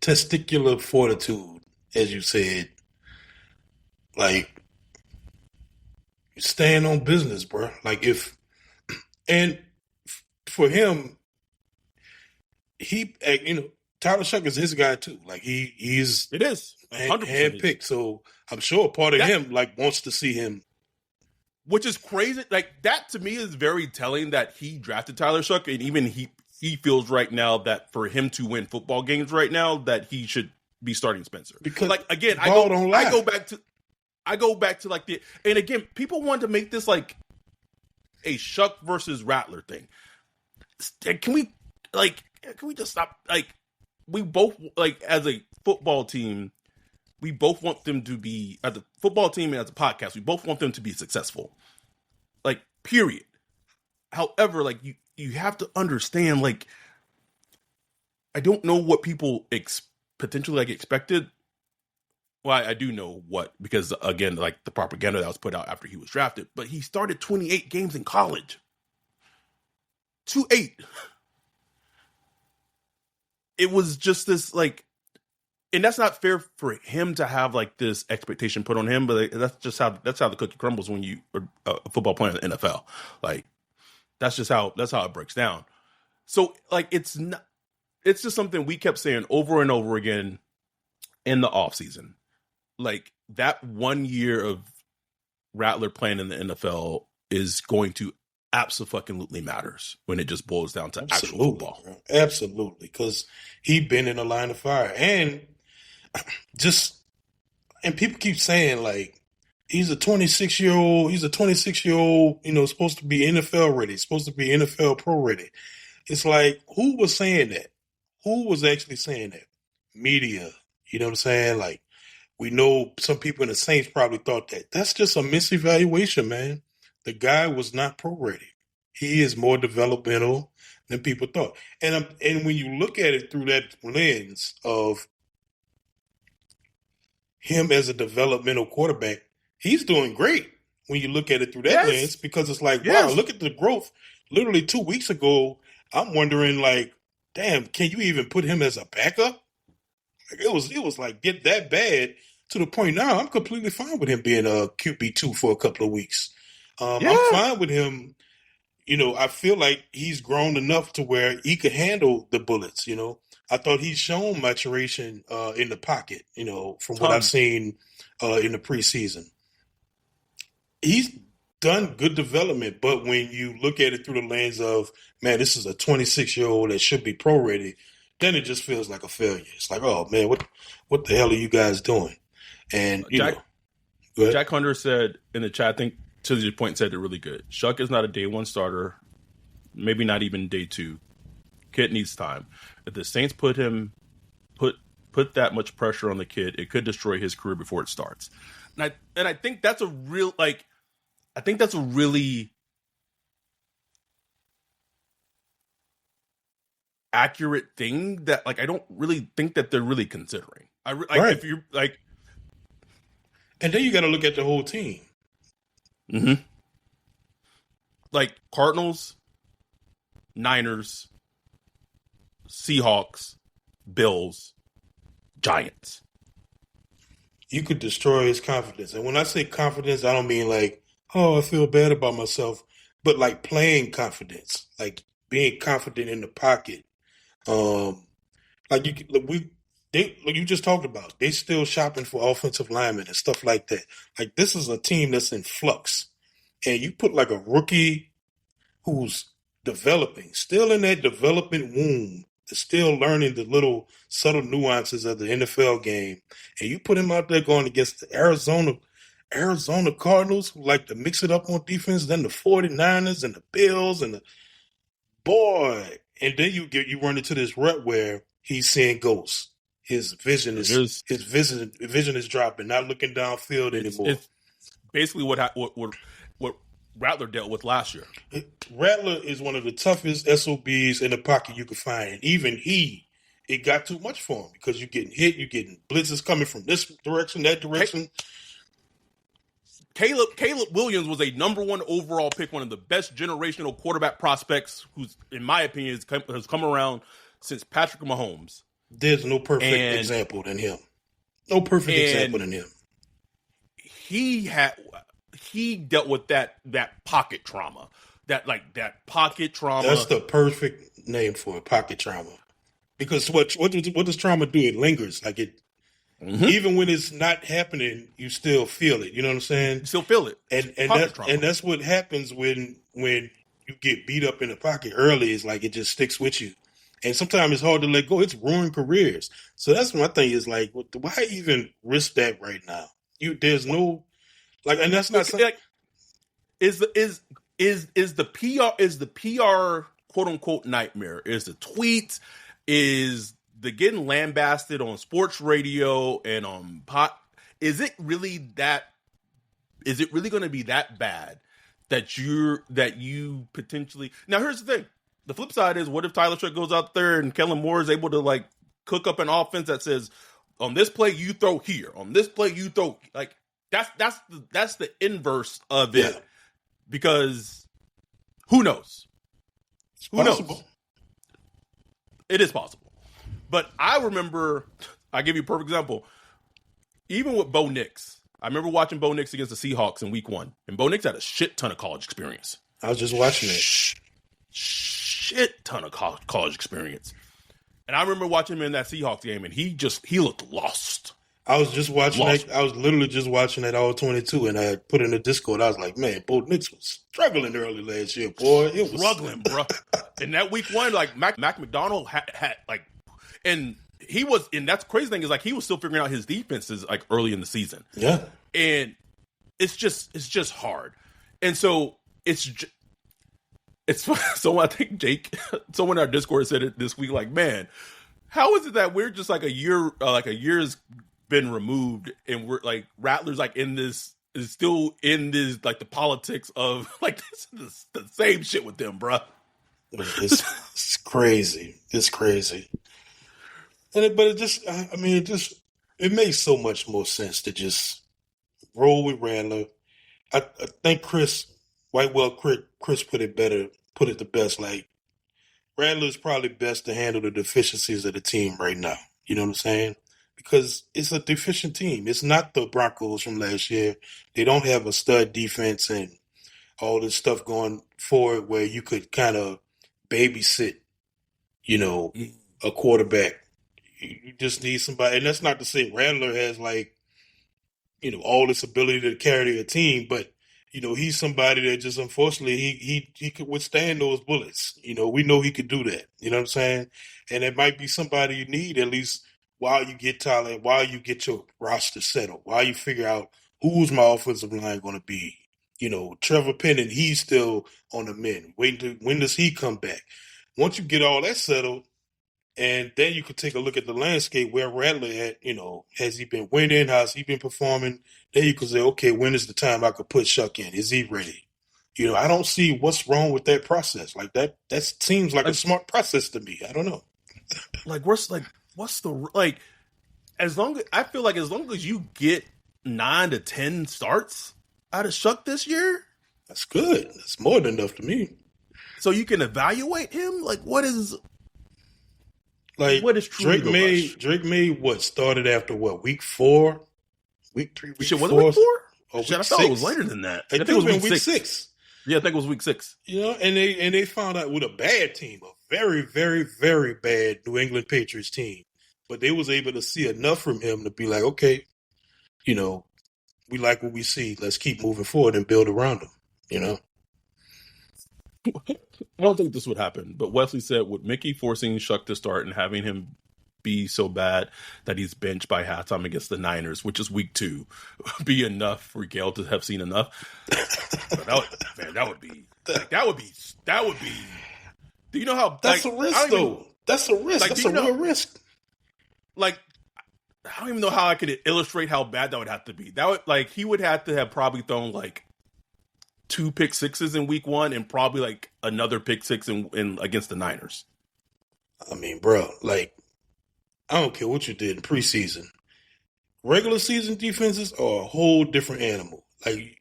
testicular fortitude, as you said. Like, staying on business, bro. Like, for him, Tyler Shuck is his guy too. Like, he's it is 100% handpicked. So I'm sure part of him wants to see him. Which is crazy. Like, that to me is very telling that he drafted Tyler Shuck, and even he feels right now that for him to win football games right now, that he should be starting Spencer. Because, like, again, I go back to like and again, people want to make this like a Shuck versus Rattler thing. Can we just stop? Like, we both, like, as a football team, we both want them to be, as a football team and as a podcast, we both want them to be successful. Like, period. However, like, you have to understand, like, I don't know what people potentially like expected. Well, I do know what, because again, like the propaganda that was put out after he was drafted, but he started 28 games in college. 28. It was just this, like, and that's not fair for him to have like this expectation put on him, but that's how the cookie crumbles when you are a football player in the NFL. Like, that's how it breaks down. So, like, it's just something we kept saying over and over again in the offseason. Like, that 1 year of Rattler playing in the NFL is going to absolutely matters when it just boils down to actual football. Bro. Absolutely, because he been in the line of fire, and people keep saying, like, he's a 26-year-old, supposed to be NFL ready, supposed to be NFL pro ready. It's like, who was saying that? Who was actually saying that? Media. You know what I'm saying? Like, we know some people in the Saints probably thought that. That's just a misevaluation, man. The guy was not pro ready. He is more developmental than people thought. And when you look at it through that lens of him as a developmental quarterback, he's doing great when you look at it through that lens, because it's like, wow, look at the growth. Literally 2 weeks ago, I'm wondering, like, damn, can you even put him as a backup? Like, it was like, get that bad to the point now I'm completely fine with him being a QB2 for a couple of weeks. I'm fine with him. You know, I feel like he's grown enough to where he could handle the bullets, you know. I thought he's shown maturation in the pocket, you know, from what I've seen in the preseason. He's done good development, but when you look at it through the lens of, man, this is a 26-year-old that should be pro ready, then it just feels like a failure. It's like, oh man, what the hell are you guys doing? And Jack Hunter said in the chat, I think to your point, said it really good. Shuck is not a day one starter, maybe not even day two. Kid needs time. If the Saints put that much pressure on the kid, it could destroy his career before it starts. And I think that's a real, like, I think that's a really accurate thing that, like, I don't really think that they're really considering. If you're like, and then you got to look at the whole team. Mm-hmm. Like Cardinals, Niners, Seahawks, Bills, Giants. You could destroy his confidence. And when I say confidence, I don't mean like, oh, I feel bad about myself, but like playing confidence, like being confident in the pocket. Like you just talked about, they still shopping for offensive linemen and stuff like that. Like, this is a team that's in flux, and you put like a rookie who's developing, still in that development womb, still learning the little subtle nuances of the NFL game, and you put him out there going against the Arizona Cardinals, who like to mix it up on defense, then the 49ers and the Bills and and then you run into this rut where he's seeing ghosts. His vision is dropping, not looking downfield anymore. It's basically what Rattler dealt with last year. Rattler is one of the toughest SOBs in the pocket you could find. And even it got too much for him, because you're getting hit, you're getting blitzes coming from this direction, that direction. Caleb Williams was a number 1 overall pick, one of the best generational quarterback prospects, who's, in my opinion, has come around since Patrick Mahomes. There's no perfect example than him. No perfect example than him. He dealt with that pocket trauma. That pocket trauma. That's the perfect name for it, pocket trauma. Because what does trauma do? It lingers. Like it, even when it's not happening, you still feel it. You know what I'm saying? You still feel it. And that's what happens when you get beat up in the pocket early. Is like it just sticks with you, and sometimes it's hard to let go. It's ruined careers. So that's my thing. Is like, why even risk that right now? There's no like, and that's not like is the PR quote unquote nightmare? Is the tweets? Is the getting lambasted on sports radio and on pot? Is it really going to be that bad that you potentially? Now here's the thing. The flip side is, what if Tyler Shough goes out there and Kellen Moore is able to like cook up an offense that says, on this play you throw here, on this play you throw, like that's the inverse of it. Yeah. Because who knows? Who knows? It is possible. But I remember, I'll give you a perfect example. Even with Bo Nix, I remember watching Bo Nix against the Seahawks in week 1. And Bo Nix had a shit ton of college experience. I was just watching it. Shit ton of college experience. And I remember watching him in that Seahawks game, and he looked lost. I was just watching that. I was literally just watching that all 22, and I had put in the Discord. I was like, man, Bo Nix was struggling early last year, boy. It was struggling, bro. In that week 1, like Mac McDonald had like, and he was, and that's the crazy thing is like he was still figuring out his defenses like early in the season. Yeah, and it's just hard, and so it's so I think someone in our Discord said it this week, like, man, how is it that we're just like a year's been removed and we're like Rattlers like is still in this like the politics of like this the same shit with them, bro. It's crazy. It's crazy. But it makes so much more sense to just roll with Rattler. I think Chris put it the best. Like, Rattler's probably best to handle the deficiencies of the team right now. You know what I'm saying? Because it's a deficient team. It's not the Broncos from last year. They don't have a stud defense and all this stuff going forward where you could kind of babysit, a quarterback. You just need somebody. And that's not to say Rattler has all this ability to carry a team, but he's somebody that just, unfortunately, he could withstand those bullets. We know he could do that. You know what I'm saying? And it might be somebody you need at least while you get Tyler, while you get your roster settled, while you figure out who's my offensive line going to be. Trevor Penning, he's still on the mend. When does he come back? Once you get all that settled, and then you could take a look at the landscape where Rattler at, has he been winning? How's he been performing? Then you could say, okay, when is the time I could put Shough in? Is he ready? I don't see what's wrong with that process. Like that seems like a smart process to me. I don't know. I feel like as long as you get 9 to 10 starts out of Shough this year, that's good. That's more than enough to me. So you can evaluate him. Like, what is Drake May started after week 4, week 3, week 4? Was it week 4? Or I thought it was later than that. I think it was week 6. Yeah, I think it was week 6. And they found out with a bad team, a very, very, very bad New England Patriots team. But they was able to see enough from him to be like, okay, we like what we see. Let's keep moving forward and build around him, I don't think this would happen, but Wesley said, with Mickey forcing Shough to start and having him be so bad that he's benched by halftime against the Niners, which is week 2, be enough for Gale to have seen enough. That would be. Do you know how that's a risk though? That's a risk. That's a real risk. Like, I don't even know how I could illustrate how bad that would have to be. That would he would have to have probably thrown 2 pick sixes in week 1 and probably another pick 6 in against the Niners. I mean, bro, I don't care what you did in preseason. Regular season defenses are a whole different animal.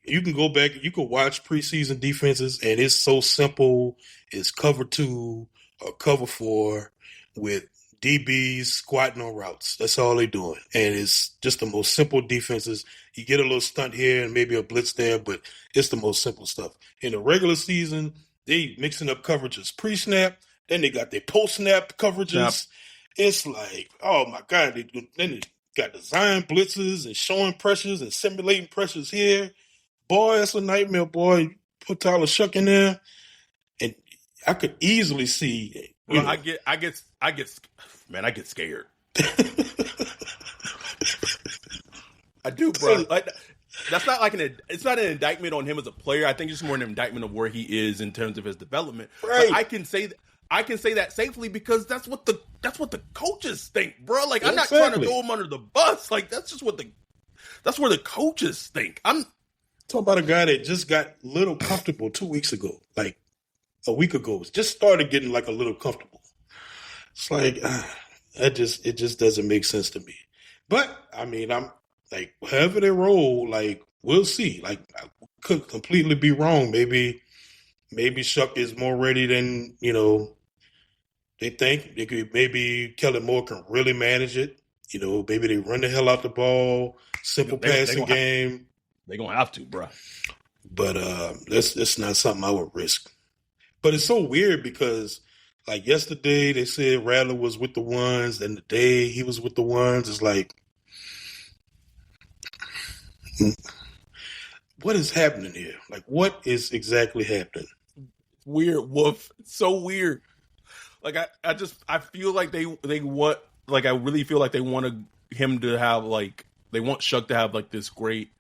You can go back, you can watch preseason defenses, and it's so simple. It's cover 2 or cover 4 with DBs squatting on routes. That's all they're doing. And it's just the most simple defenses. You get a little stunt here and maybe a blitz there, but it's the most simple stuff. In the regular season, they mixing up coverages pre-snap. Then they got their post-snap coverages. Yep. It's like, oh my God. Then they got design blitzes and showing pressures and simulating pressures here. Boy, that's a nightmare, boy. Put Tyler Shuck in there. And I could easily see. Well, I get scared. I do, bro. Like, that's not like it's not an indictment on him as a player. I think it's more an indictment of where he is in terms of his development. Right. But I can say that safely because that's what the coaches think, bro. Like, I'm not trying to throw him under the bus. Like, that's where the coaches think. I'm talking about a guy that just got a little comfortable 2 weeks ago, like a week ago. Just started getting like a little comfortable. It's like it just doesn't make sense to me. But I mean, I'm like, however they roll, like we'll see. Like, I could completely be wrong. Maybe Shuck is more ready than they think. Maybe Kellen Moore can really manage it. Maybe they run the hell out the ball, simple passing game. They're gonna have to, bro. But that's not something I would risk. But it's so weird because, like, yesterday they said Rattler was with the ones, and the day he was with the ones, it's like, what is happening here? Like, what is exactly happening? Weird, Wolf. It's so weird. Like, I feel like they want, like, I really feel like they want him to have, like, they want Shuck to have, like, this great,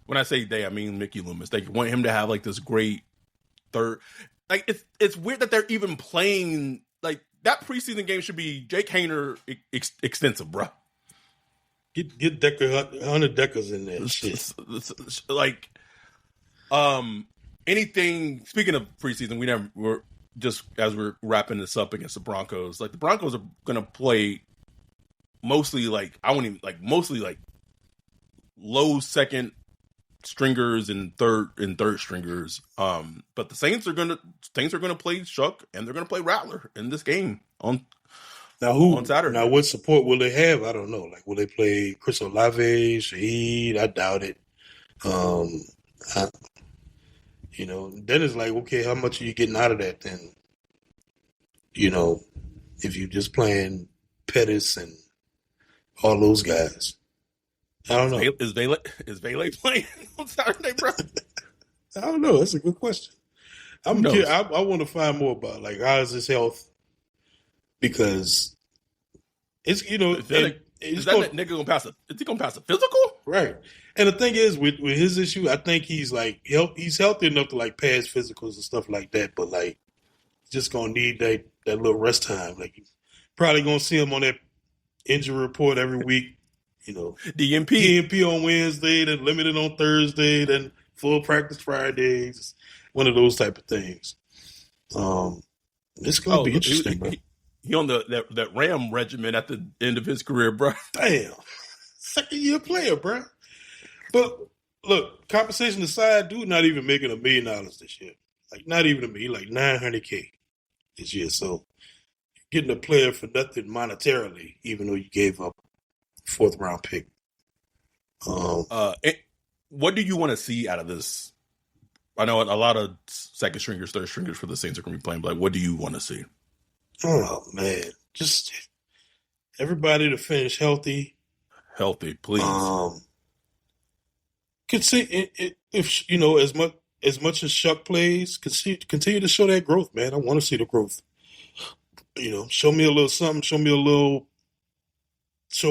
when I say they, I mean Mickey Loomis. They want him to have, like, this great third. Like, it's weird that they're even playing, like, that preseason game should be Jake Hayner extensive, bro. Get Decker, 100 Deckers in there. Shit. Like, anything, speaking of preseason, we're just, as we're wrapping this up against the Broncos, like, the Broncos are going to play mostly, like, mostly, like, low second stringers and third stringers. But the Saints are gonna play Shuck and they're gonna play Rattler in this game on Saturday. Now what support will they have? I don't know. Like, will they play Chris Olave, Shaheed? I doubt it. Then it's like, okay, how much are you getting out of that then? If you're just playing Pettis and all those guys. I don't know. Is Vele playing on Saturday, bro? I don't know. That's a good question. I want to find more about, like, how is his health? Because it's is that nigga gonna pass is he gonna pass a physical? Right. And the thing is with his issue, I think he's like he's healthy enough to like pass physicals and stuff like that, but like just gonna need that little rest time. Like, probably gonna see him on that injury report every week. DNP on Wednesday, then limited on Thursday, then full practice Fridays. One of those type of things. It's gonna be interesting, bro. He on that Ram regimen at the end of his career, bro. Damn, second-year player, bro. But look, compensation aside, dude, not even making $1 million this year. Like, not even $1 million, like $900K this year. So getting a player for nothing monetarily, even though you gave up 4th round pick. What do you want to see out of this? I know a lot of second stringers, third stringers for the Saints are going to be playing, but what do you want to see? Oh man, just everybody to finish healthy. Healthy, please. Could see if as much as Shuck plays, continue to show that growth, man. I want to see the growth. Show me a little something. Show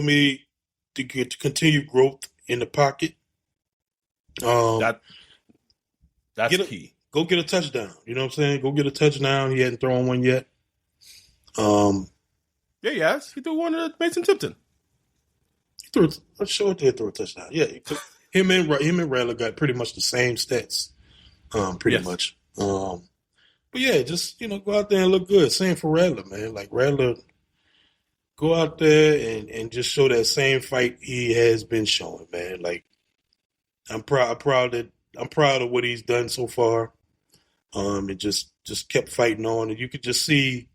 me to continue growth in the pocket. That's key. Go get a touchdown. You know what I'm saying? Go get a touchdown. He hadn't thrown one yet. Yeah, yes. He threw one to Mason Tipton. I'm sure he did throw a touchdown. Yeah. Him and Rattler got pretty much the same stats. Pretty much. But yeah, just, go out there and look good. Same for Rattler, man. Like, Rattler, go out there and just show that same fight he has been showing, man. Like, I'm proud of what he's done so far. And just kept fighting on, and you could just see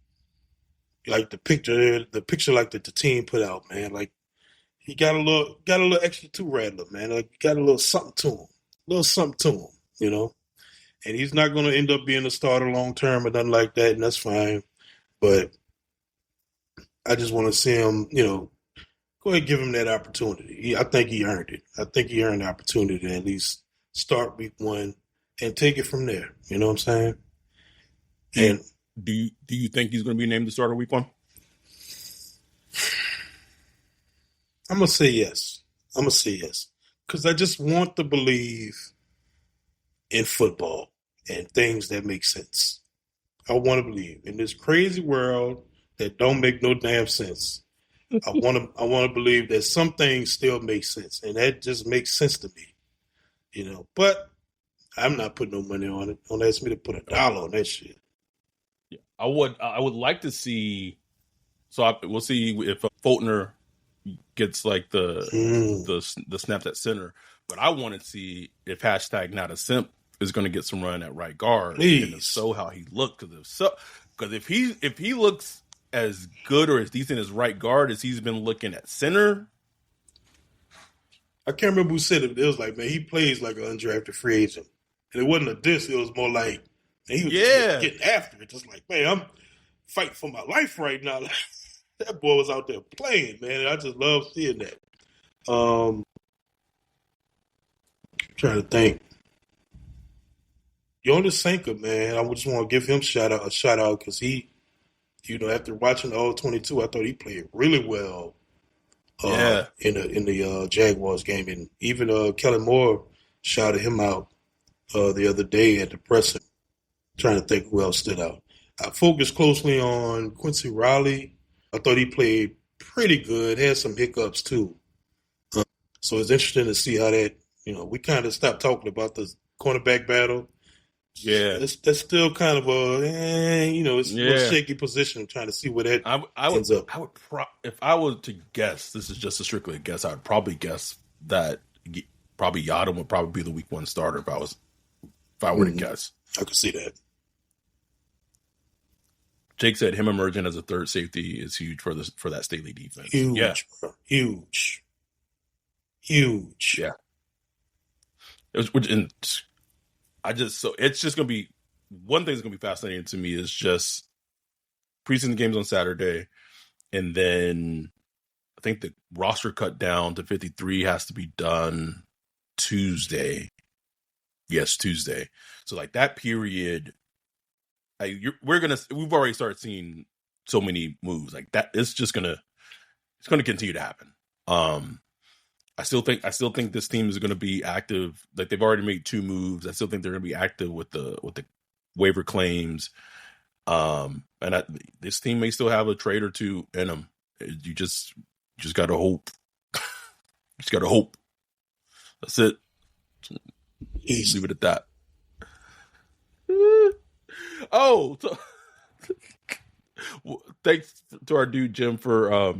like the picture like that the team put out, man. Like he got a little extra too rattler, man. Like got a little something to him, you know. And he's not going to end up being a starter long term or nothing like that, and that's fine. But I just want to see him, you know, go ahead and give him that opportunity. I think he earned it. I think he earned the opportunity to at least start week 1 and take it from there. You know what I'm saying? And do you think he's going to be named the starter week 1? I'm gonna say yes. Because I just want to believe in football and things that make sense. I want to believe in this crazy world that don't make no damn sense. I want to believe that some things still make sense, and that just makes sense to me, you know. But I'm not putting no money on it. Don't ask me to put $1 on that shit. Yeah, I would like to see. So we'll see if Fultner gets like the snaps at center, but I want to see if hashtag not a simp is going to get some run at right guard. Please. And if so, how he looked. Because if he looks as good or as decent as right guard as he's been looking at center. I can't remember who said it. It was like, man, he plays like an undrafted free agent. And it wasn't a diss. It was more like, man, he was just getting after it. Just like, man, I'm fighting for my life right now. That boy was out there playing, man. I just love seeing that. Trying to think. Jonas Sanka, man, I just want to give him a shout out because he, you know, after watching the All-22, I thought he played really well in the Jaguars game. And even Kellen Moore shouted him out the other day at the presser. Trying to think who else stood out. I focused closely on Quincy Riley. I thought he played pretty good, had some hiccups too. So it's interesting to see how that, you know, we kind of stopped talking about the cornerback battle. Yeah. That's still kind of it's a shaky position, trying to see where that ends up. If I were to guess, this is just strictly a guess, I would probably guess that probably Yadam would probably be the week 1 starter if I were to guess. I could see that. Jake said him emerging as a third safety is huge for that Staley defense. Huge, bro. Huge. Yeah. It's just gonna be one thing that's gonna be fascinating to me is just preseason games on Saturday, and then I think the roster cut down to 53 has to be done Tuesday. Yes, Tuesday. So like that period. We've already started seeing so many moves like that. It's gonna continue to happen. I still think this team is going to be active. Like they've already made 2 moves. I still think they're going to be active with the waiver claims. This team may still have a trade or 2 in them. You just gotta hope. Just gotta hope. That's it. Leave it at that. Oh, thanks to our dude Jim for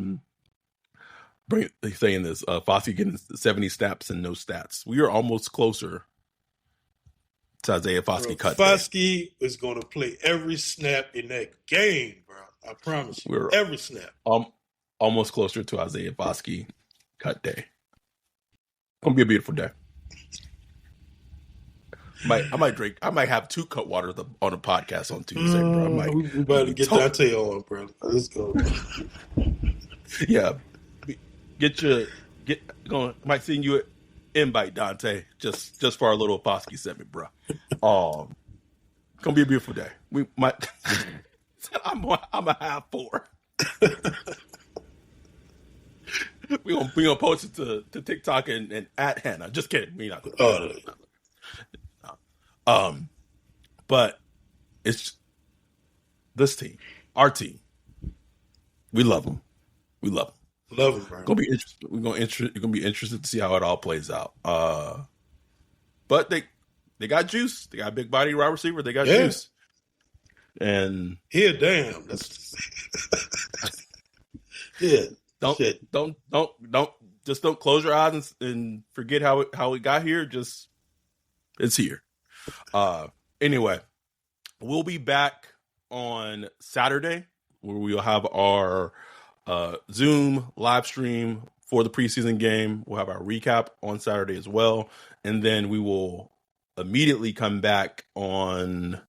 saying this. Foskey getting 70 snaps and no stats. We are almost closer to Isaiah Foskey cut. Foskey is going to play every snap in that game, bro. I promise you. Every snap. Almost closer to Isaiah Foskey cut day. Gonna be a beautiful day. I might have 2 cut waters on the podcast on Tuesday, bro. We about to get Dante on, bro. Let's go. Yeah, might send you an invite, Dante, just for our little Foskey segment, bro. Gonna be a beautiful day. We might. I'm a half 4. we gonna post it to TikTok and at Hannah. Just kidding. We not. But it's this team, our team. We love them. Love them, bro. Gonna be interested. You're gonna be interested to see how it all plays out. But they got juice. They got a big body wide receiver. They got juice. And damn. That's yeah. Don't close your eyes and forget how we got here. Just it's here. Anyway, we'll be back on Saturday where we'll have our Zoom live stream for the preseason game. We'll have our recap on Saturday as well. And then we will immediately come back on,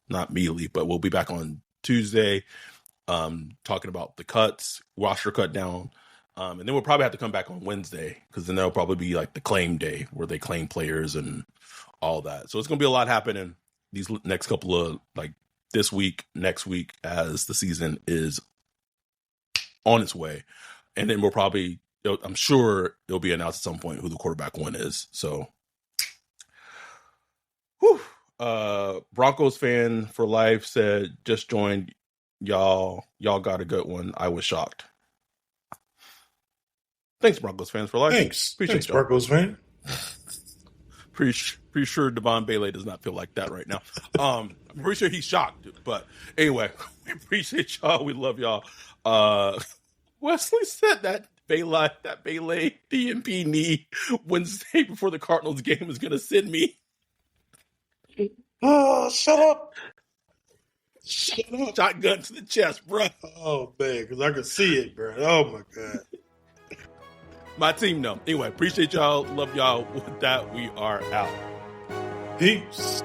not immediately, but we'll be back on Tuesday talking about the cuts, roster cut down. And then we'll probably have to come back on Wednesday because then there'll probably be like the claim day where they claim players and all that. So it's going to be a lot happening these next couple of, like, this week, next week, as the season is on its way. And then we'll probably, I'm sure it'll be announced at some point who the quarterback one is. So, Broncos fan for life said, just joined. Y'all got a good one. I was shocked. Thanks, Broncos fans for life. Thanks. Appreciate y'all. Broncos fan. Pretty sure Devaughn Vele does not feel like that right now. I'm pretty sure he's shocked. But anyway, we appreciate y'all. We love y'all. Wesley said that Vele DNP knee Wednesday before the Cardinals game is going to send me. Oh, shut up. Shotgun to the chest, bro. Oh, man, because I can see it, bro. Oh, my God. My team, no. Anyway, appreciate y'all. Love y'all. With that, we are out. Peace.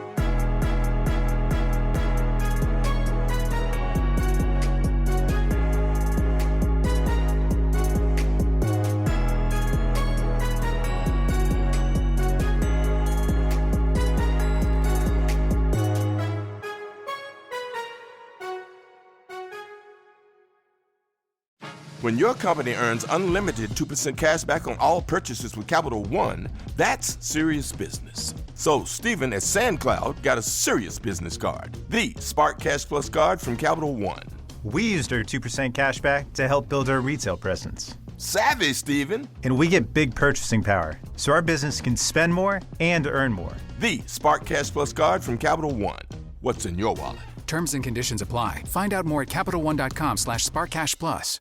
When your company earns unlimited 2% cash back on all purchases with Capital One, that's serious business. So Stephen at SandCloud got a serious business card, the Spark Cash Plus card from Capital One. We used our 2% cash back to help build our retail presence. Savvy, Stephen. And we get big purchasing power, so our business can spend more and earn more. The Spark Cash Plus card from Capital One. What's in your wallet? Terms and conditions apply. Find out more at CapitalOne.com/SparkCashPlus.